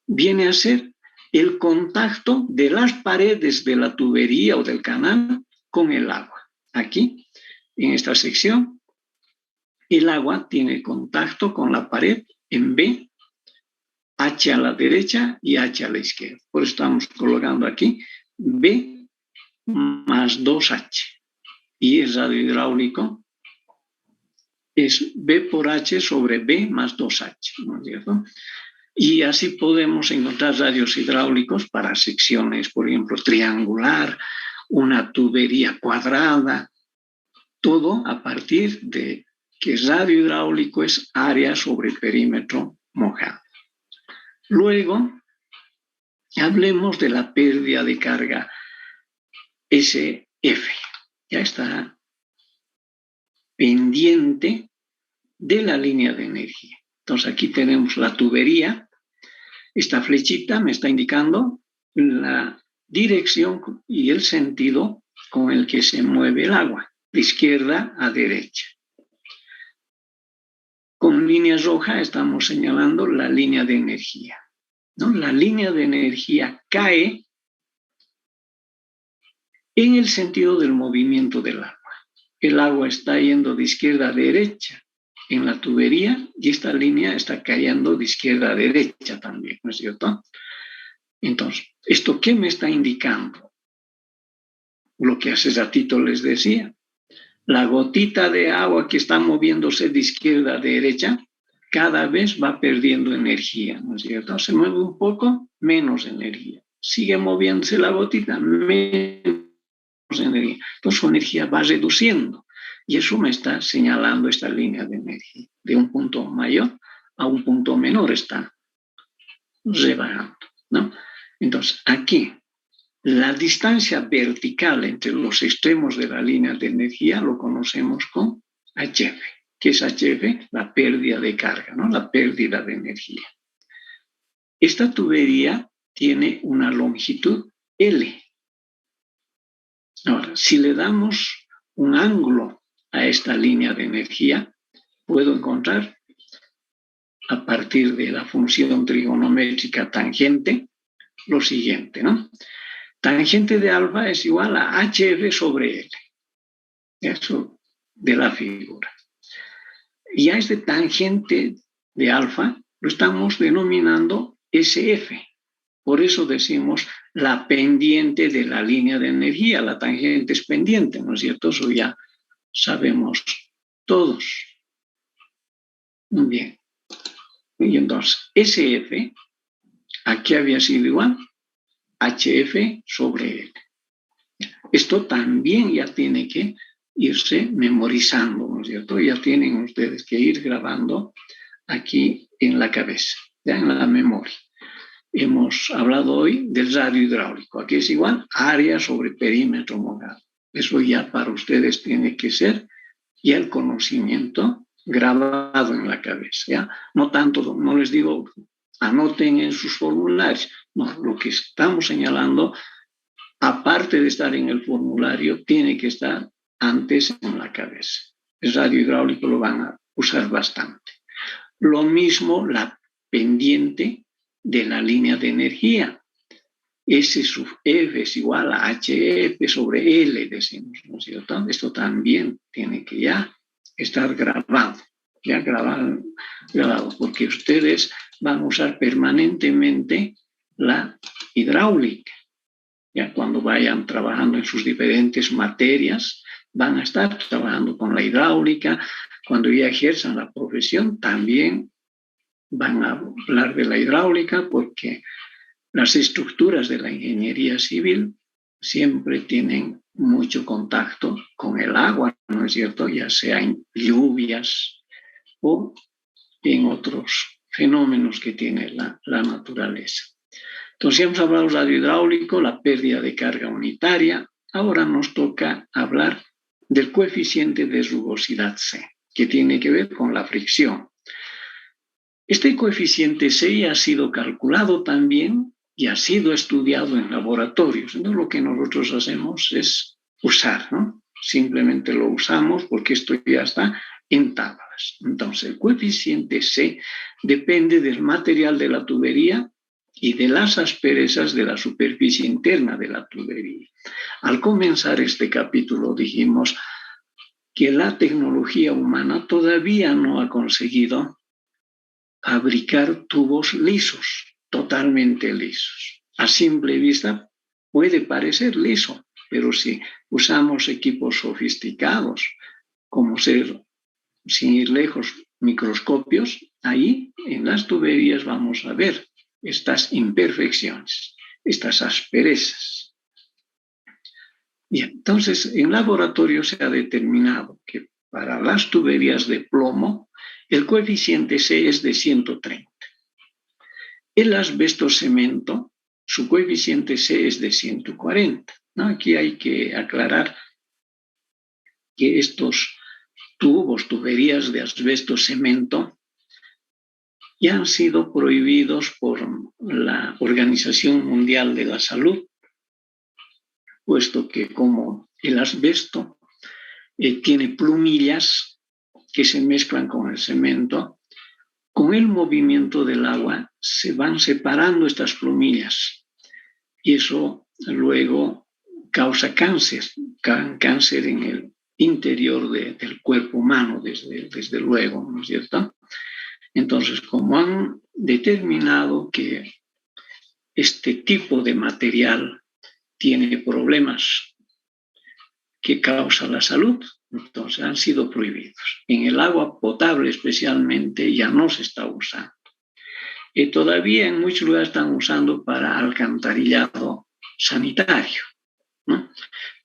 viene a ser el contacto de las paredes de la tubería o del canal con el agua. Aquí, en esta sección, el agua tiene contacto con la pared en B, H a la derecha y H a la izquierda. Por eso estamos colocando aquí B más 2H. Y el radio hidráulico es B por H sobre B más 2H, ¿no es cierto? Y así podemos encontrar radios hidráulicos para secciones, por ejemplo, triangular, una tubería cuadrada, todo a partir de que radio hidráulico es área sobre perímetro mojado. Luego, hablemos de la pérdida de carga SF. Ya está pendiente de la línea de energía. Entonces aquí tenemos la tubería. Esta flechita me está indicando la dirección y el sentido con el que se mueve el agua, de izquierda a derecha. Con línea roja estamos señalando la línea de energía, ¿no? La línea de energía cae en el sentido del movimiento del agua. El agua está yendo de izquierda a derecha en la tubería y esta línea está cayendo de izquierda a derecha también, ¿no es cierto? Entonces, ¿esto qué me está indicando? Lo que hace ratito les decía. La gotita de agua que está moviéndose de izquierda a derecha cada vez va perdiendo energía, ¿no es cierto? Se mueve un poco, menos energía. Sigue moviéndose la gotita, menos energía. Entonces su energía va reduciendo y eso me está señalando esta línea de energía. De un punto mayor a un punto menor está rebajando, ¿no? Entonces aquí la distancia vertical entre los extremos de la línea de energía lo conocemos con HF. ¿Qué es HF? La pérdida de carga, ¿no? La pérdida de energía. Esta tubería tiene una longitud L. Ahora, si le damos un ángulo a esta línea de energía, puedo encontrar a partir de la función trigonométrica tangente lo siguiente, ¿no? Tangente de alfa es igual a HF sobre L. Eso de la figura. Y a este tangente de alfa lo estamos denominando SF. Por eso decimos la pendiente de la línea de energía. La tangente es pendiente, ¿no es cierto? Eso ya sabemos todos. Muy bien. Y entonces, SF, aquí había sido igual, HF sobre L. Esto también ya tiene que irse memorizando, ¿no es cierto? Ya tienen ustedes que ir grabando aquí en la cabeza, ya en la memoria. Hemos hablado hoy del radio hidráulico. Aquí es igual, área sobre perímetro mojado. Eso ya para ustedes tiene que ser ya el conocimiento grabado en la cabeza, ¿ya? No tanto, no les digo, anoten en sus formularios. No, lo que estamos señalando, aparte de estar en el formulario, tiene que estar antes en la cabeza. El radio hidráulico lo van a usar bastante. Lo mismo la pendiente de la línea de energía. S sub F es igual a HF sobre L, decimos, ¿no es cierto? Esto también tiene que ya estar grabado, ya grabado, porque ustedes van a usar permanentemente la hidráulica. Ya cuando vayan trabajando en sus diferentes materias, van a estar trabajando con la hidráulica. Cuando ya ejerzan la profesión, también van a hablar de la hidráulica porque las estructuras de la ingeniería civil siempre tienen mucho contacto con el agua, ¿no es cierto? Ya sea en lluvias o en otros fenómenos que tiene la naturaleza. Entonces, ya hemos hablado del radio hidráulico, la pérdida de carga unitaria. Ahora nos toca hablar del coeficiente de rugosidad C, que tiene que ver con la fricción. Este coeficiente C ya ha sido calculado también y ha sido estudiado en laboratorios. Entonces, lo que nosotros hacemos es usar, ¿no? Simplemente lo usamos porque esto ya está en tablas. Entonces, el coeficiente C depende del material de la tubería y de las asperezas de la superficie interna de la tubería. Al comenzar este capítulo dijimos, que la tecnología humana todavía no ha conseguido fabricar tubos lisos, totalmente lisos. A simple vista puede parecer liso, pero si usamos equipos sofisticados, como ser, sin ir lejos, microscopios, ahí en las tuberías vamos a ver estas imperfecciones, estas asperezas. Bien, entonces en laboratorio se ha determinado que para las tuberías de plomo el coeficiente C es de 130. El asbesto cemento, su coeficiente C es de 140. ¿No? Aquí hay que aclarar que estos tuberías de asbesto cemento, ya han sido prohibidos por la Organización Mundial de la Salud, puesto que como el asbesto tiene plumillas que se mezclan con el cemento, con el movimiento del agua se van separando estas plumillas y eso luego causa cáncer en el interior del cuerpo humano, desde luego, ¿no es cierto? Entonces, como han determinado que este tipo de material tiene problemas que causan la salud, entonces han sido prohibidos. En el agua potable especialmente ya no se está usando. Y todavía en muchos lugares están usando para alcantarillado sanitario, ¿no?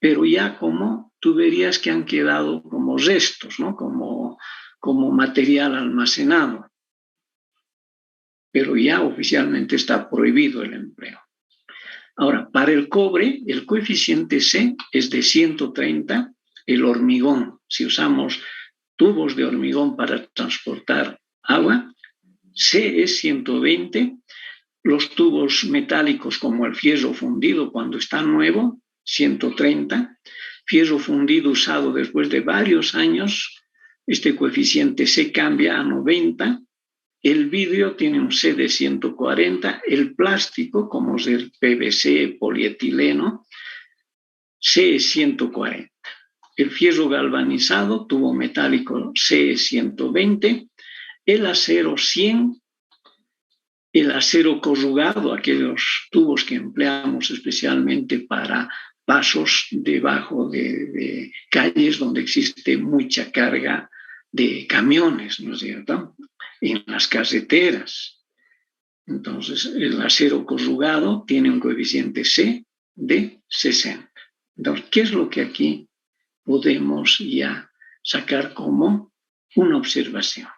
Pero ya como tuberías que han quedado como restos, ¿no? como material almacenado. Pero ya oficialmente está prohibido el empleo. Ahora, para el cobre, el coeficiente C es de 130, el hormigón, si usamos tubos de hormigón para transportar agua, C es 120, los tubos metálicos como el fierro fundido cuando está nuevo, 130, fierro fundido usado después de varios años, este coeficiente C cambia a 90, el vidrio tiene un C de 140, el plástico, como es el PVC, polietileno, C es 140. El fierro galvanizado, tubo metálico, C es 120, el acero 100, el acero corrugado, aquellos tubos que empleamos especialmente para pasos debajo de calles donde existe mucha carga de camiones, ¿no es cierto?, en las carreteras. Entonces, el acero corrugado tiene un coeficiente C de 60. Entonces, ¿qué es lo que aquí podemos ya sacar como una observación?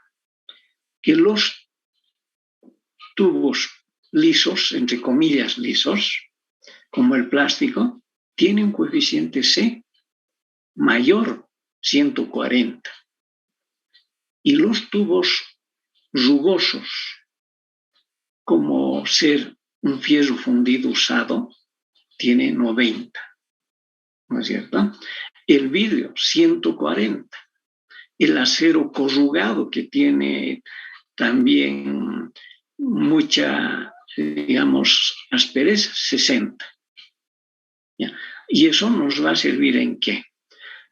Que los tubos lisos, entre comillas lisos, como el plástico, tienen un coeficiente C mayor, 140. Y los tubos rugosos, como ser un fierro fundido usado, tiene 90, ¿no es cierto? El vidrio, 140. El acero corrugado, que tiene también mucha, digamos, aspereza, 60. ¿Ya? ¿Y eso nos va a servir en qué?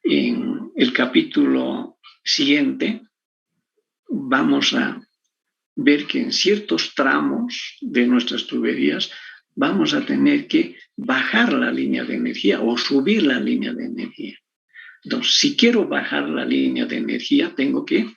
En el capítulo siguiente vamos a ver que en ciertos tramos de nuestras tuberías vamos a tener que bajar la línea de energía o subir la línea de energía. Entonces, si quiero bajar la línea de energía, tengo que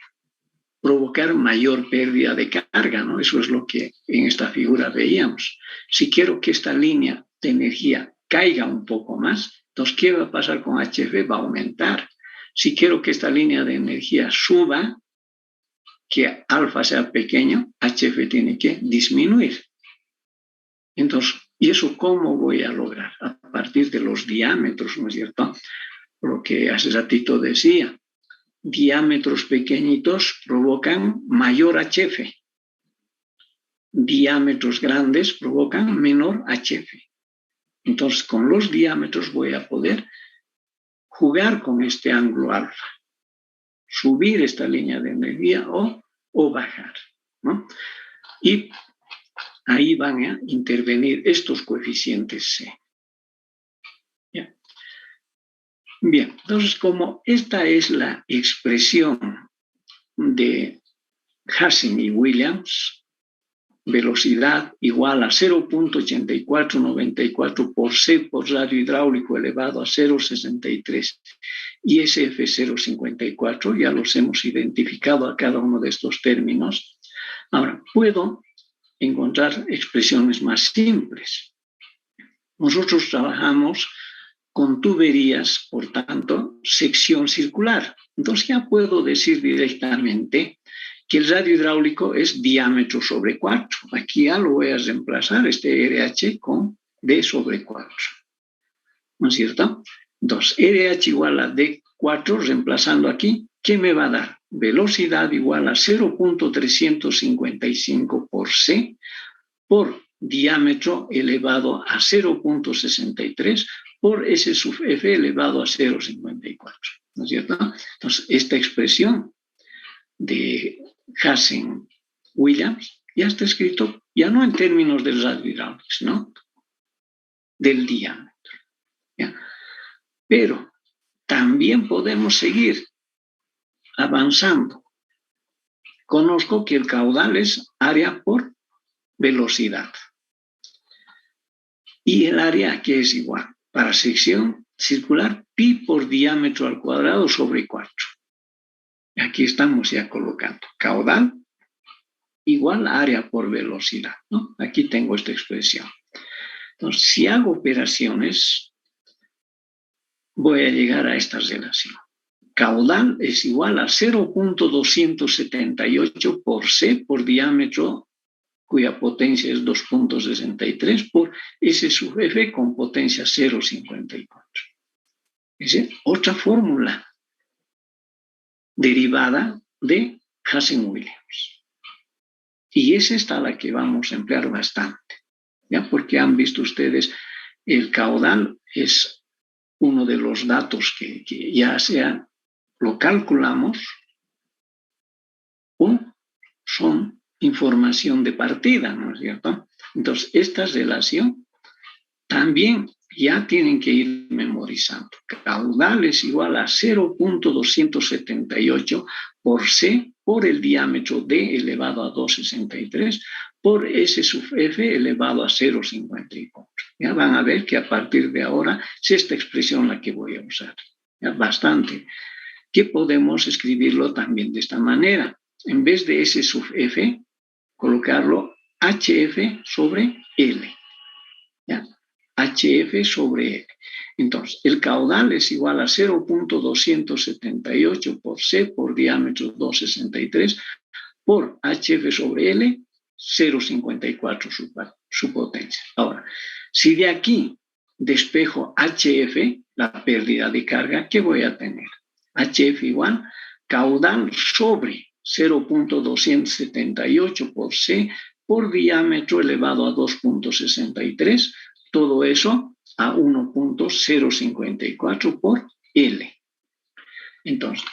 provocar mayor pérdida de carga, ¿no? Eso es lo que en esta figura veíamos. Si quiero que esta línea de energía caiga un poco más, entonces, ¿qué va a pasar con HF? Va a aumentar. Si quiero que esta línea de energía suba, que alfa sea pequeño, HF tiene que disminuir. Entonces, ¿y eso cómo voy a lograr? A partir de los diámetros, ¿no es cierto? Lo que hace ratito decía, diámetros pequeñitos provocan mayor HF. Diámetros grandes provocan menor HF. Entonces, con los diámetros voy a poder jugar con este ángulo alfa, subir esta línea de energía o bajar, ¿no? Y ahí van a intervenir estos coeficientes C. ¿Ya? Bien, entonces como esta es la expresión de Hazen y Williams, velocidad igual a 0.8494 por C por radio hidráulico elevado a 0.63 y SF 0.54, ya los hemos identificado a cada uno de estos términos. Ahora, puedo encontrar expresiones más simples. Nosotros trabajamos con tuberías, por tanto, sección circular. Entonces ya puedo decir directamente que el radio hidráulico es diámetro sobre 4. Aquí ya lo voy a reemplazar, este RH, con D sobre 4. ¿No es cierto? Entonces, RH igual a D4, reemplazando aquí, ¿qué me va a dar? Velocidad igual a 0.355 por C por diámetro elevado a 0.63 por S sub F elevado a 0.54. ¿No es cierto? Entonces, esta expresión de Hazen-Williams ya está escrito, ya no en términos del radio hidráulico, ¿no? Del diámetro. ¿Ya? Pero también podemos seguir avanzando. Conozco que el caudal es área por velocidad. Y el área que es igual para sección circular pi por diámetro al cuadrado sobre 4. Aquí estamos ya colocando caudal igual a área por velocidad, ¿no? Aquí tengo esta expresión. Entonces, si hago operaciones, voy a llegar a esta relación. Caudal es igual a 0.278 por C por diámetro, cuya potencia es 2.63 por S sub F con potencia 0.54. Es decir, otra fórmula derivada de Hazen-Williams. Y es esta la que vamos a emplear bastante, ¿ya? Porque han visto ustedes, el caudal es uno de los datos que ya sea lo calculamos o son información de partida, ¿no es cierto? Entonces, esta relación también ya tienen que ir memorizando. Caudal es igual a 0.278 por C por el diámetro D elevado a 2.63 por S sub F elevado a 0.54. Ya van a ver que a partir de ahora es esta expresión la que voy a usar. Ya bastante. Que podemos escribirlo también de esta manera. En vez de S sub F, colocarlo HF sobre L. ¿Ya? HF sobre L. Entonces, el caudal es igual a 0.278 por C por diámetro 2.63 por HF sobre L, 0.54 su potencia. Ahora, si de aquí despejo HF, la pérdida de carga, ¿qué voy a tener? HF igual caudal sobre 0.278 por C por diámetro elevado a 2.63, todo eso a 1.054 por L. Entonces,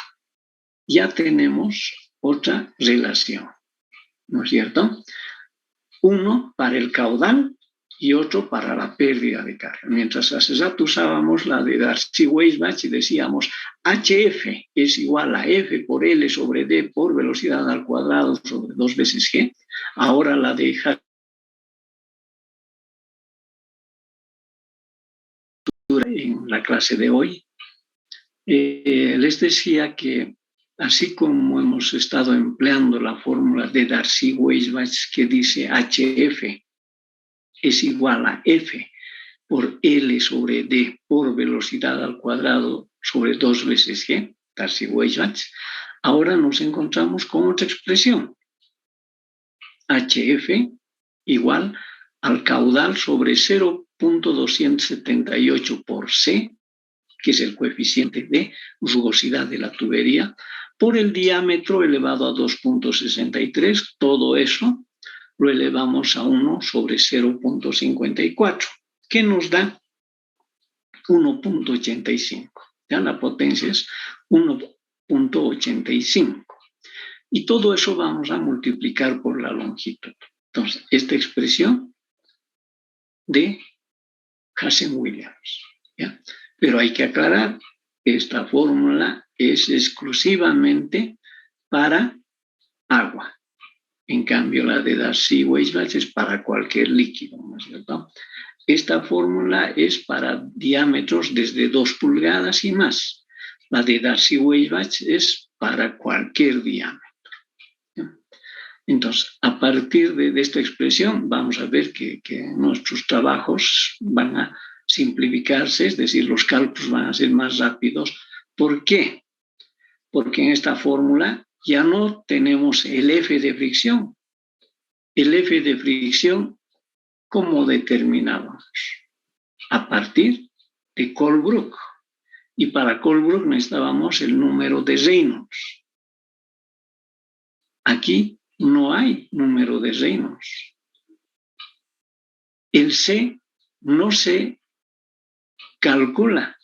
ya tenemos otra relación, ¿no es cierto? Uno para el caudal y otro para la pérdida de carga. Mientras hace rato usábamos la de Darcy-Weisbach y decíamos HF es igual a F por L sobre D por velocidad al cuadrado sobre 2 veces G. Ahora la de en la clase de hoy, les decía que así como hemos estado empleando la fórmula de Darcy-Weisbach que dice HF es igual a F por L sobre D por velocidad al cuadrado sobre 2 veces G, Darcy-Weisbach, ahora nos encontramos con otra expresión. HF igual al caudal sobre 0.278 por C, que es el coeficiente de rugosidad de la tubería, por el diámetro elevado a 2.63, todo eso lo elevamos a 1 sobre 0.54, que nos da 1.85. Ya la potencia es 1.85. Y todo eso vamos a multiplicar por la longitud. Entonces, esta expresión de Hazen-Williams. ¿Ya? Pero hay que aclarar, esta fórmula es exclusivamente para agua. En cambio, la de Darcy-Weisbach es para cualquier líquido, ¿no es cierto? Esta fórmula es para diámetros desde 2 pulgadas y más. La de Darcy-Weisbach es para cualquier diámetro. Entonces, a partir de esta expresión, vamos a ver que nuestros trabajos van a simplificarse, es decir, los cálculos van a ser más rápidos. ¿Por qué? Porque en esta fórmula ya no tenemos el F de fricción. El F de fricción, ¿cómo determinábamos? A partir de Colebrook. Y para Colebrook necesitábamos el número de Reynolds. Aquí no hay número de Reynolds. El C no se calcula,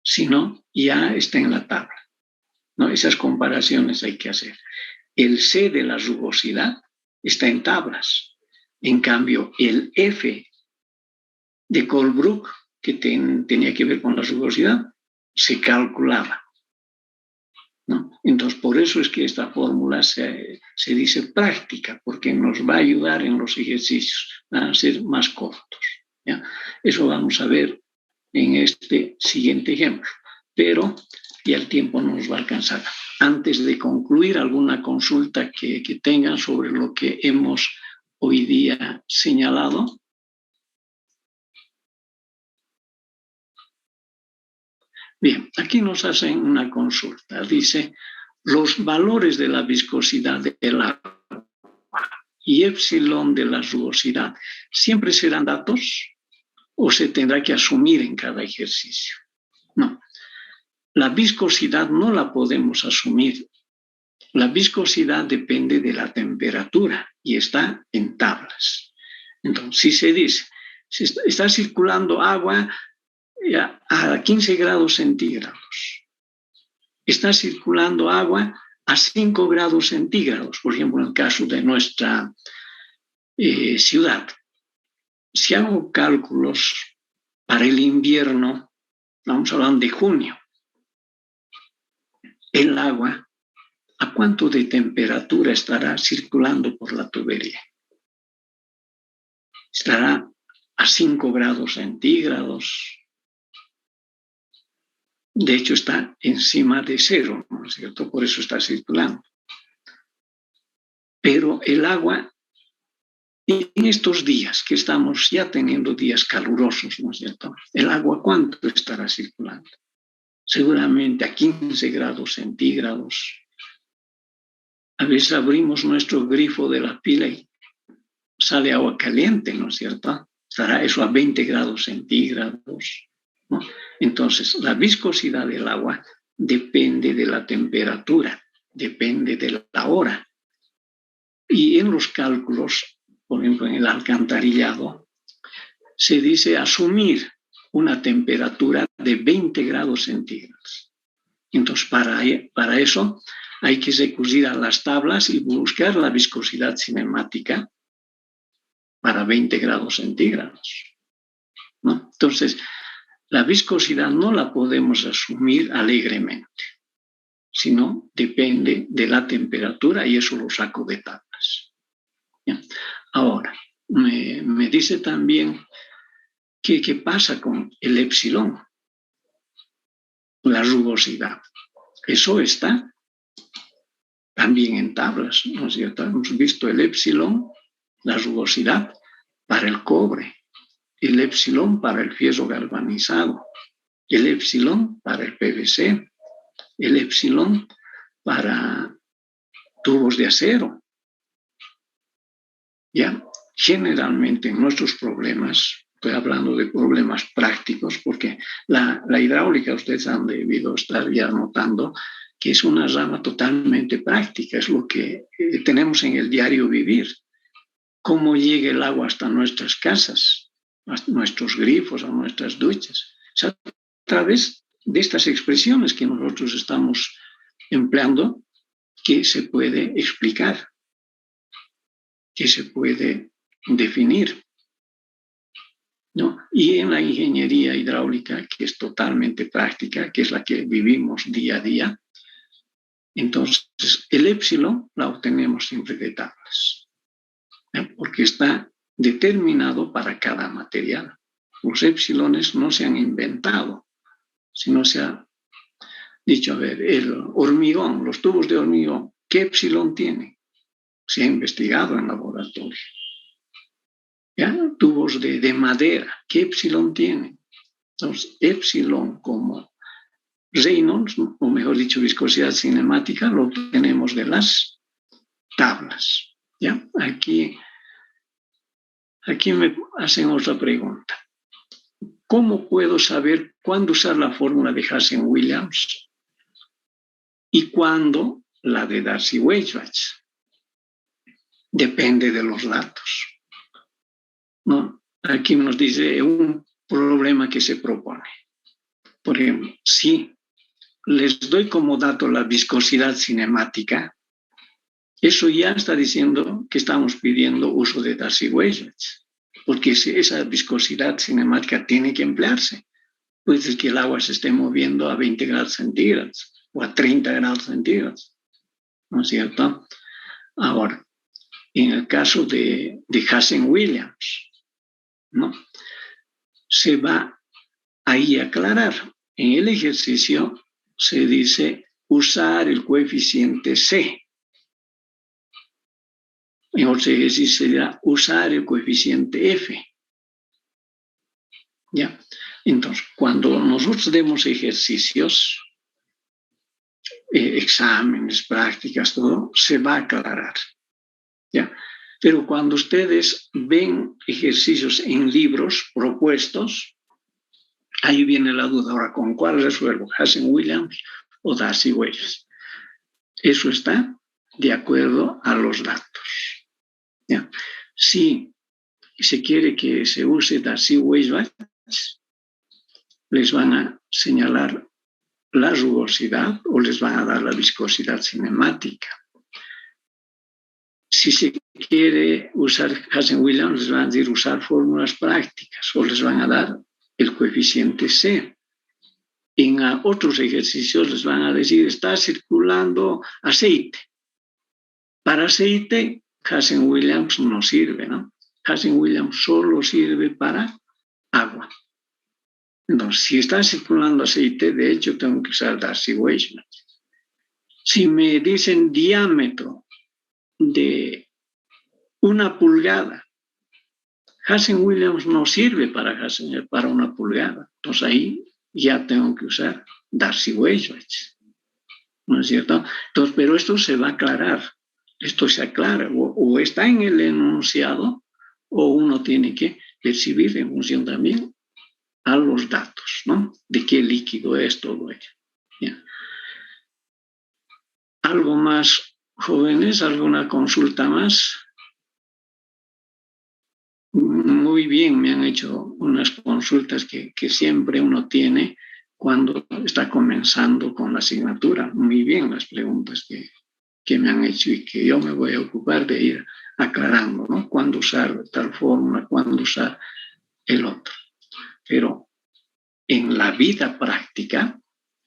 sino ya está en la tabla, ¿no? Esas comparaciones hay que hacer. El C de la rugosidad está en tablas. En cambio, el F de Colebrook, que tenía que ver con la rugosidad, se calculaba, ¿no? Entonces, por eso es que esta fórmula se dice práctica, porque nos va a ayudar en los ejercicios, van a ser más cortos, ¿ya? Eso vamos a ver en este siguiente ejemplo, pero ya el tiempo no nos va a alcanzar. Antes de concluir, alguna consulta que tengan sobre lo que hemos hoy día señalado. Bien, aquí nos hacen una consulta. Dice, los valores de la viscosidad del agua y epsilon de la rugosidad, ¿siempre serán datos o se tendrá que asumir en cada ejercicio? No. La viscosidad no la podemos asumir. La viscosidad depende de la temperatura y está en tablas. Entonces, si se dice, si está circulando agua a 15 grados centígrados, está circulando agua a 5 grados centígrados, por ejemplo, en el caso de nuestra ciudad. Si hago cálculos para el invierno, vamos hablando de junio, el agua, ¿a cuánto de temperatura estará circulando por la tubería? Estará a 5 grados centígrados. De hecho, está encima de cero, ¿no es cierto? Por eso está circulando. Pero el agua, en estos días que estamos ya teniendo días calurosos, ¿no es cierto? El agua, ¿cuánto estará circulando? Seguramente a 15 grados centígrados. A veces abrimos nuestro grifo de la pila y sale agua caliente, ¿no es cierto? Estará eso a 20 grados centígrados, ¿no? Entonces, la viscosidad del agua depende de la temperatura, depende de la hora. Y en los cálculos, por ejemplo, en el alcantarillado, se dice asumir una temperatura de 20 grados centígrados. Entonces, para eso hay que recurrir a las tablas y buscar la viscosidad cinemática para 20 grados centígrados, ¿no? Entonces, la viscosidad no la podemos asumir alegremente, sino depende de la temperatura y eso lo saco de tablas. ¿Ya? Ahora, me dice también qué pasa con el epsilon, la rugosidad. Eso está también en tablas, ¿no es cierto? Hemos visto el epsilon, la rugosidad para el cobre, el epsilon para el fierro galvanizado, el epsilon para el PVC, el epsilon para tubos de acero. Ya, generalmente en nuestros problemas, estoy hablando de problemas prácticos, porque la hidráulica ustedes han debido estar ya notando que es una rama totalmente práctica, es lo que tenemos en el diario vivir. Cómo llega el agua hasta nuestras casas, a nuestros grifos, a nuestras duchas. O sea, a través de estas expresiones que nosotros estamos empleando, que se puede explicar, que se puede definir. ¿no? Y en la ingeniería hidráulica, que es totalmente práctica, que es la que vivimos día a día, entonces el épsilon la obtenemos siempre de tablas, ¿no? Porque está determinado para cada material. Los épsilones no se han inventado, sino se ha dicho, a ver, el hormigón, los tubos de hormigón, ¿qué épsilon tiene? Se ha investigado en laboratorio. ¿Ya? Tubos de madera, ¿qué épsilon tienen? Entonces, épsilon como Reynolds, o mejor dicho, viscosidad cinemática, lo tenemos de las tablas. ¿Ya? Aquí me hacen otra pregunta. ¿Cómo puedo saber cuándo usar la fórmula de Hazen-Williams y cuándo la de Darcy-Weisbach? Depende de los datos, ¿no? Aquí nos dice un problema que se propone. Por ejemplo, si les doy como dato la viscosidad cinemática, eso ya está diciendo que estamos pidiendo uso de Darcy-Weisbach, porque esa viscosidad cinemática tiene que emplearse. Puede ser que el agua se esté moviendo a 20 grados centígrados o a 30 grados centígrados, ¿no es cierto? Ahora, en el caso de Hazen-Williams, ¿no? Se va ahí a aclarar. En el ejercicio se dice usar el coeficiente C. En otro ejercicio se dirá usar el coeficiente F. ¿Ya? Entonces, cuando nosotros demos ejercicios, exámenes, prácticas, todo, se va a aclarar. ¿Ya? Pero cuando ustedes ven ejercicios en libros propuestos, ahí viene la duda. Ahora, ¿con cuál resuelvo? ¿Hazen-Williams o Darcy-Weisbach? Eso está de acuerdo a los datos. ¿Ya? Si se quiere que se use Darcy-Weisbach, les van a señalar la rugosidad o les van a dar la viscosidad cinemática. Si se quiere usar Hazen-Williams, les van a decir usar fórmulas prácticas o les van a dar el coeficiente C. En otros ejercicios les van a decir está circulando aceite. Para aceite, Hazen-Williams no sirve, ¿no? Hazen-Williams solo sirve para agua. Entonces, si está circulando aceite, de hecho tengo que usar Darcy-Weisbach. Si me dicen diámetro de 1 pulgada, Hazen-Williams no sirve para 1 pulgada. Entonces ahí ya tengo que usar Darcy-Weisbach, ¿no es cierto? Entonces, pero esto se va a aclarar, esto se aclara, o está en el enunciado, o uno tiene que percibir en función también a los datos, ¿no? De qué líquido es todo ello. ¿Ya? ¿Algo más, jóvenes? ¿Alguna consulta más? Muy bien, me han hecho unas consultas que siempre uno tiene cuando está comenzando con la asignatura. Muy bien las preguntas que me han hecho y que yo me voy a ocupar de ir aclarando, ¿no? Cuándo usar tal fórmula, cuándo usar el otro. Pero en la vida práctica,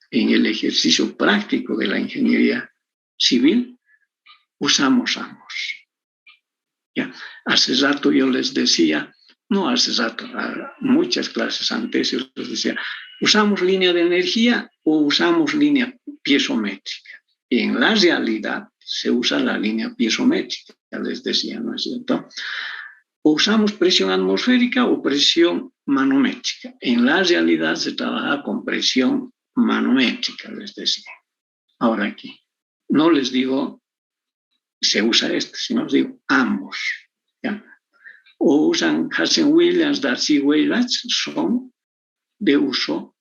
en el ejercicio práctico de la ingeniería civil, usamos ambos. ¿Ya? Hace rato yo les decía, no hace rato, muchas clases antes yo les decía, ¿usamos línea de energía o usamos línea piezométrica? Y en la realidad se usa la línea piezométrica, les decía, ¿no es cierto? O usamos presión atmosférica o presión manométrica. En la realidad se trabaja con presión manométrica, les decía. Ahora aquí, no les digo se usa este, sino les digo ambos. ¿Ya? O usan Hazen-Williams, Darcy-Weisbach, son de uso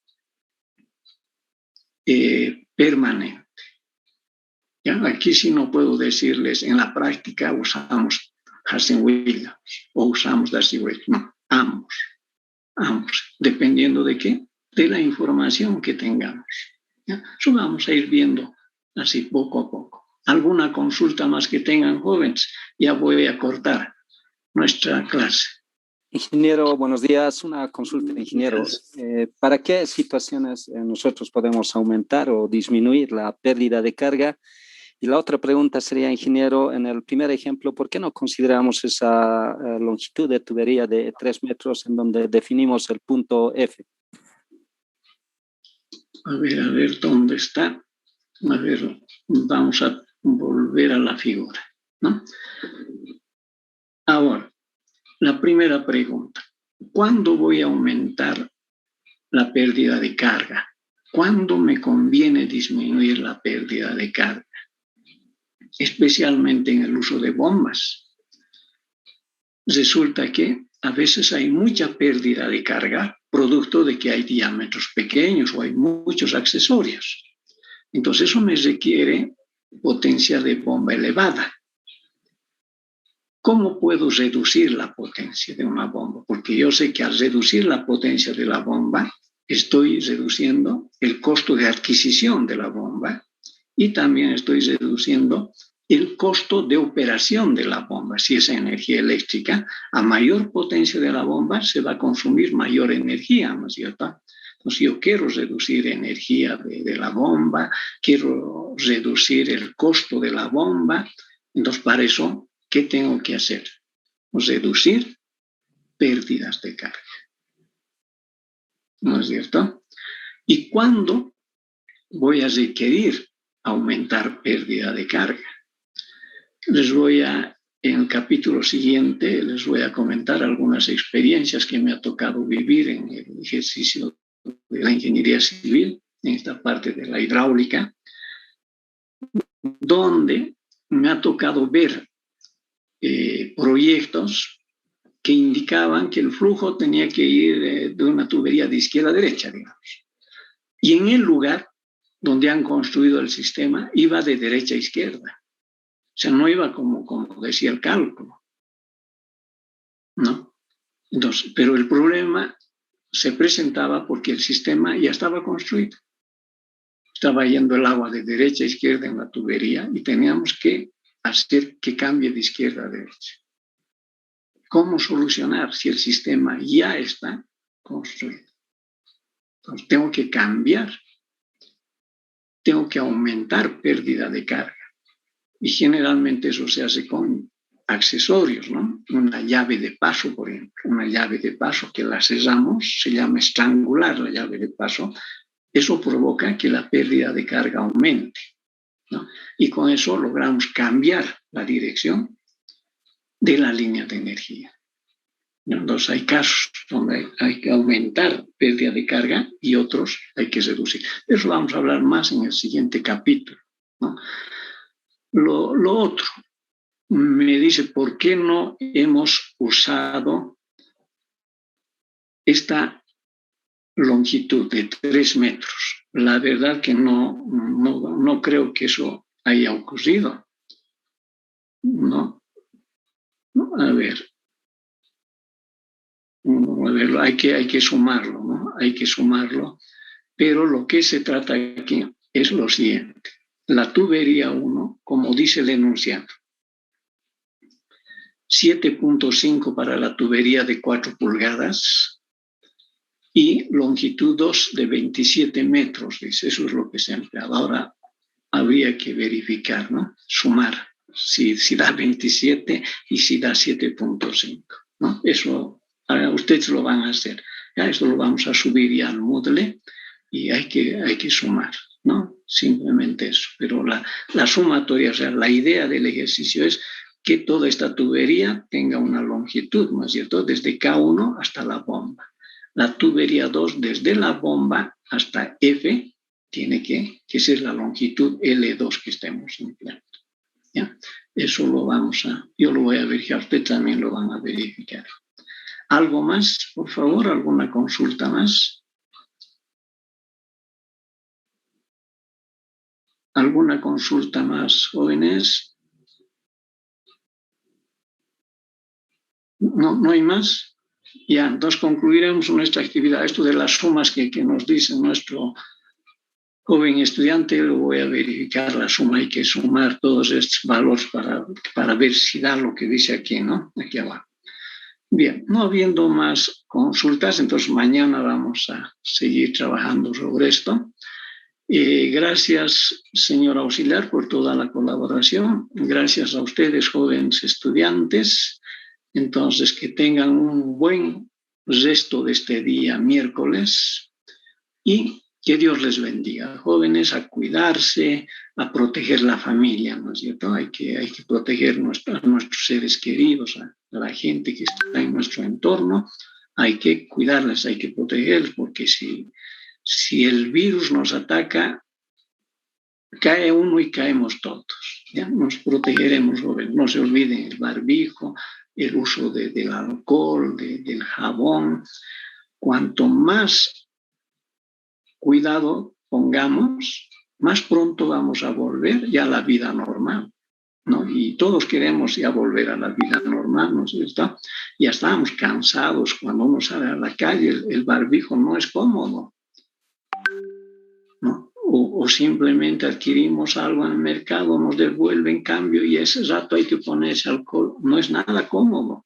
permanente. ¿Ya? Aquí sí no puedo decirles, en la práctica usamos Hazen-Williams o usamos Darcy-Weisbach. No, ambos, dependiendo de qué, de la información que tengamos. ¿Ya? Eso vamos a ir viendo así poco a poco. ¿Alguna consulta más que tengan, jóvenes? Ya voy a cortar nuestra clase. Ingeniero, buenos días. Una consulta, ingeniero. ¿Para qué situaciones nosotros podemos aumentar o disminuir la pérdida de carga? Y la otra pregunta sería, ingeniero, en el primer ejemplo, ¿por qué no consideramos esa longitud de tubería de 3 metros en donde definimos el punto F? A ver, ¿dónde está? A ver, vamos a volver a la figura, ¿no? Ahora, la primera pregunta. ¿Cuándo voy a aumentar la pérdida de carga? ¿Cuándo me conviene disminuir la pérdida de carga? Especialmente en el uso de bombas. Resulta que a veces hay mucha pérdida de carga, producto de que hay diámetros pequeños o hay muchos accesorios. Entonces eso me requiere potencia de bomba elevada. ¿Cómo puedo reducir la potencia de una bomba? Porque yo sé que al reducir la potencia de la bomba, estoy reduciendo el costo de adquisición de la bomba y también estoy reduciendo el costo de operación de la bomba. Si es energía eléctrica, a mayor potencia de la bomba se va a consumir mayor energía, ¿no es cierto? Entonces yo quiero reducir energía de la bomba, quiero reducir el costo de la bomba. Entonces para eso, ¿qué tengo que hacer? Reducir pérdidas de carga. ¿No es cierto? ¿Y cuándo voy a requerir aumentar pérdida de carga? En el capítulo siguiente, les voy a comentar algunas experiencias que me ha tocado vivir en el ejercicio de la ingeniería civil, en esta parte de la hidráulica, donde me ha tocado ver proyectos que indicaban que el flujo tenía que ir de una tubería de izquierda a derecha, digamos. Y en el lugar donde han construido el sistema, iba de derecha a izquierda. O sea, no iba como decía el cálculo, ¿no? Entonces, pero el problema se presentaba porque el sistema ya estaba construido. Estaba yendo el agua de derecha a izquierda en la tubería y teníamos que hacer que cambie de izquierda a derecha. ¿Cómo solucionar si el sistema ya está construido? Entonces, tengo que cambiar, tengo que aumentar pérdida de carga. Y generalmente eso se hace con accesorios, ¿no? Una llave de paso, por ejemplo, una llave de paso que la cerramos, se llama estrangular la llave de paso, eso provoca que la pérdida de carga aumente, ¿no? Y con eso logramos cambiar la dirección de la línea de energía. Entonces hay casos donde hay que aumentar pérdida de carga y otros hay que reducir. De eso vamos a hablar más en el siguiente capítulo, ¿no? Lo otro, me dice, ¿por qué no hemos usado esta longitud de 3 metros? La verdad que no creo que eso haya ocurrido. No, a ver, hay que sumarlo, ¿no? Hay que sumarlo, pero lo que se trata aquí es lo siguiente. La tubería 1, como dice el enunciado, 7.5 para la tubería de 4 pulgadas y longitud 2 de 27 metros, dice, eso es lo que se ha empleado. Ahora habría que verificar, ¿no? Sumar, si da 27 y si da 7.5, ¿no? Eso ustedes lo van a hacer. Ya esto lo vamos a subir ya al Moodle y hay que sumar, ¿no? Simplemente eso. Pero la sumatoria, o sea, la idea del ejercicio es que toda esta tubería tenga una longitud, ¿no es cierto? Desde K1 hasta la bomba. La tubería 2, desde la bomba hasta F, tiene que ser la longitud L2 que estemos empleando. ¿Ya? Eso yo lo voy a verificar, ustedes también lo van a verificar. ¿Algo más, por favor? ¿Alguna consulta más? ¿Alguna consulta más, jóvenes? ¿No hay más? Ya, entonces concluiremos nuestra actividad. Esto de las sumas que nos dice nuestro joven estudiante, lo voy a verificar la suma. Hay que sumar todos estos valores para ver si da lo que dice aquí, ¿no? Aquí abajo. Bien, no habiendo más consultas, entonces mañana vamos a seguir trabajando sobre esto. Gracias, señor auxiliar, por toda la colaboración. Gracias a ustedes, jóvenes estudiantes. Entonces, que tengan un buen resto de este día miércoles y que Dios les bendiga. Jóvenes, a cuidarse, a proteger la familia, ¿no es cierto? Hay que proteger a nuestros seres queridos, a la gente que está en nuestro entorno. Hay que cuidarles, hay que protegerlos, porque si el virus nos ataca, cae uno y caemos todos. ¿Ya? Nos protegeremos, jóvenes. No se olviden el barbijo, el uso del alcohol, del jabón. Cuanto más cuidado pongamos, más pronto vamos a volver ya a la vida normal, ¿no? Y todos queremos ya volver a la vida normal, ¿no es cierto? Ya estamos cansados cuando uno sale a la calle, el barbijo no es cómodo, ¿no? O simplemente adquirimos algo en el mercado, nos devuelven cambio y ese rato hay que ponerse alcohol. No es nada cómodo,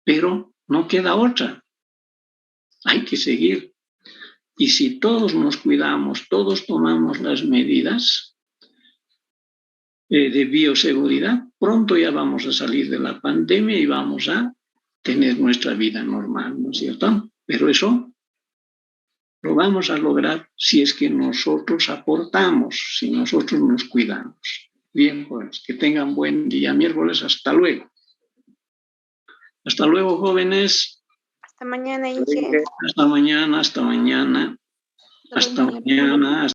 pero no queda otra. Hay que seguir. Y si todos nos cuidamos, todos tomamos las medidas de bioseguridad, pronto ya vamos a salir de la pandemia y vamos a tener nuestra vida normal, ¿no es cierto? Pero eso lo vamos a lograr si es que nosotros aportamos, si nosotros nos cuidamos. Bien, pues que tengan buen día miércoles. Hasta luego. Hasta luego, jóvenes. Hasta mañana, Inge. Hasta mañana, hasta mañana. Hasta mañana.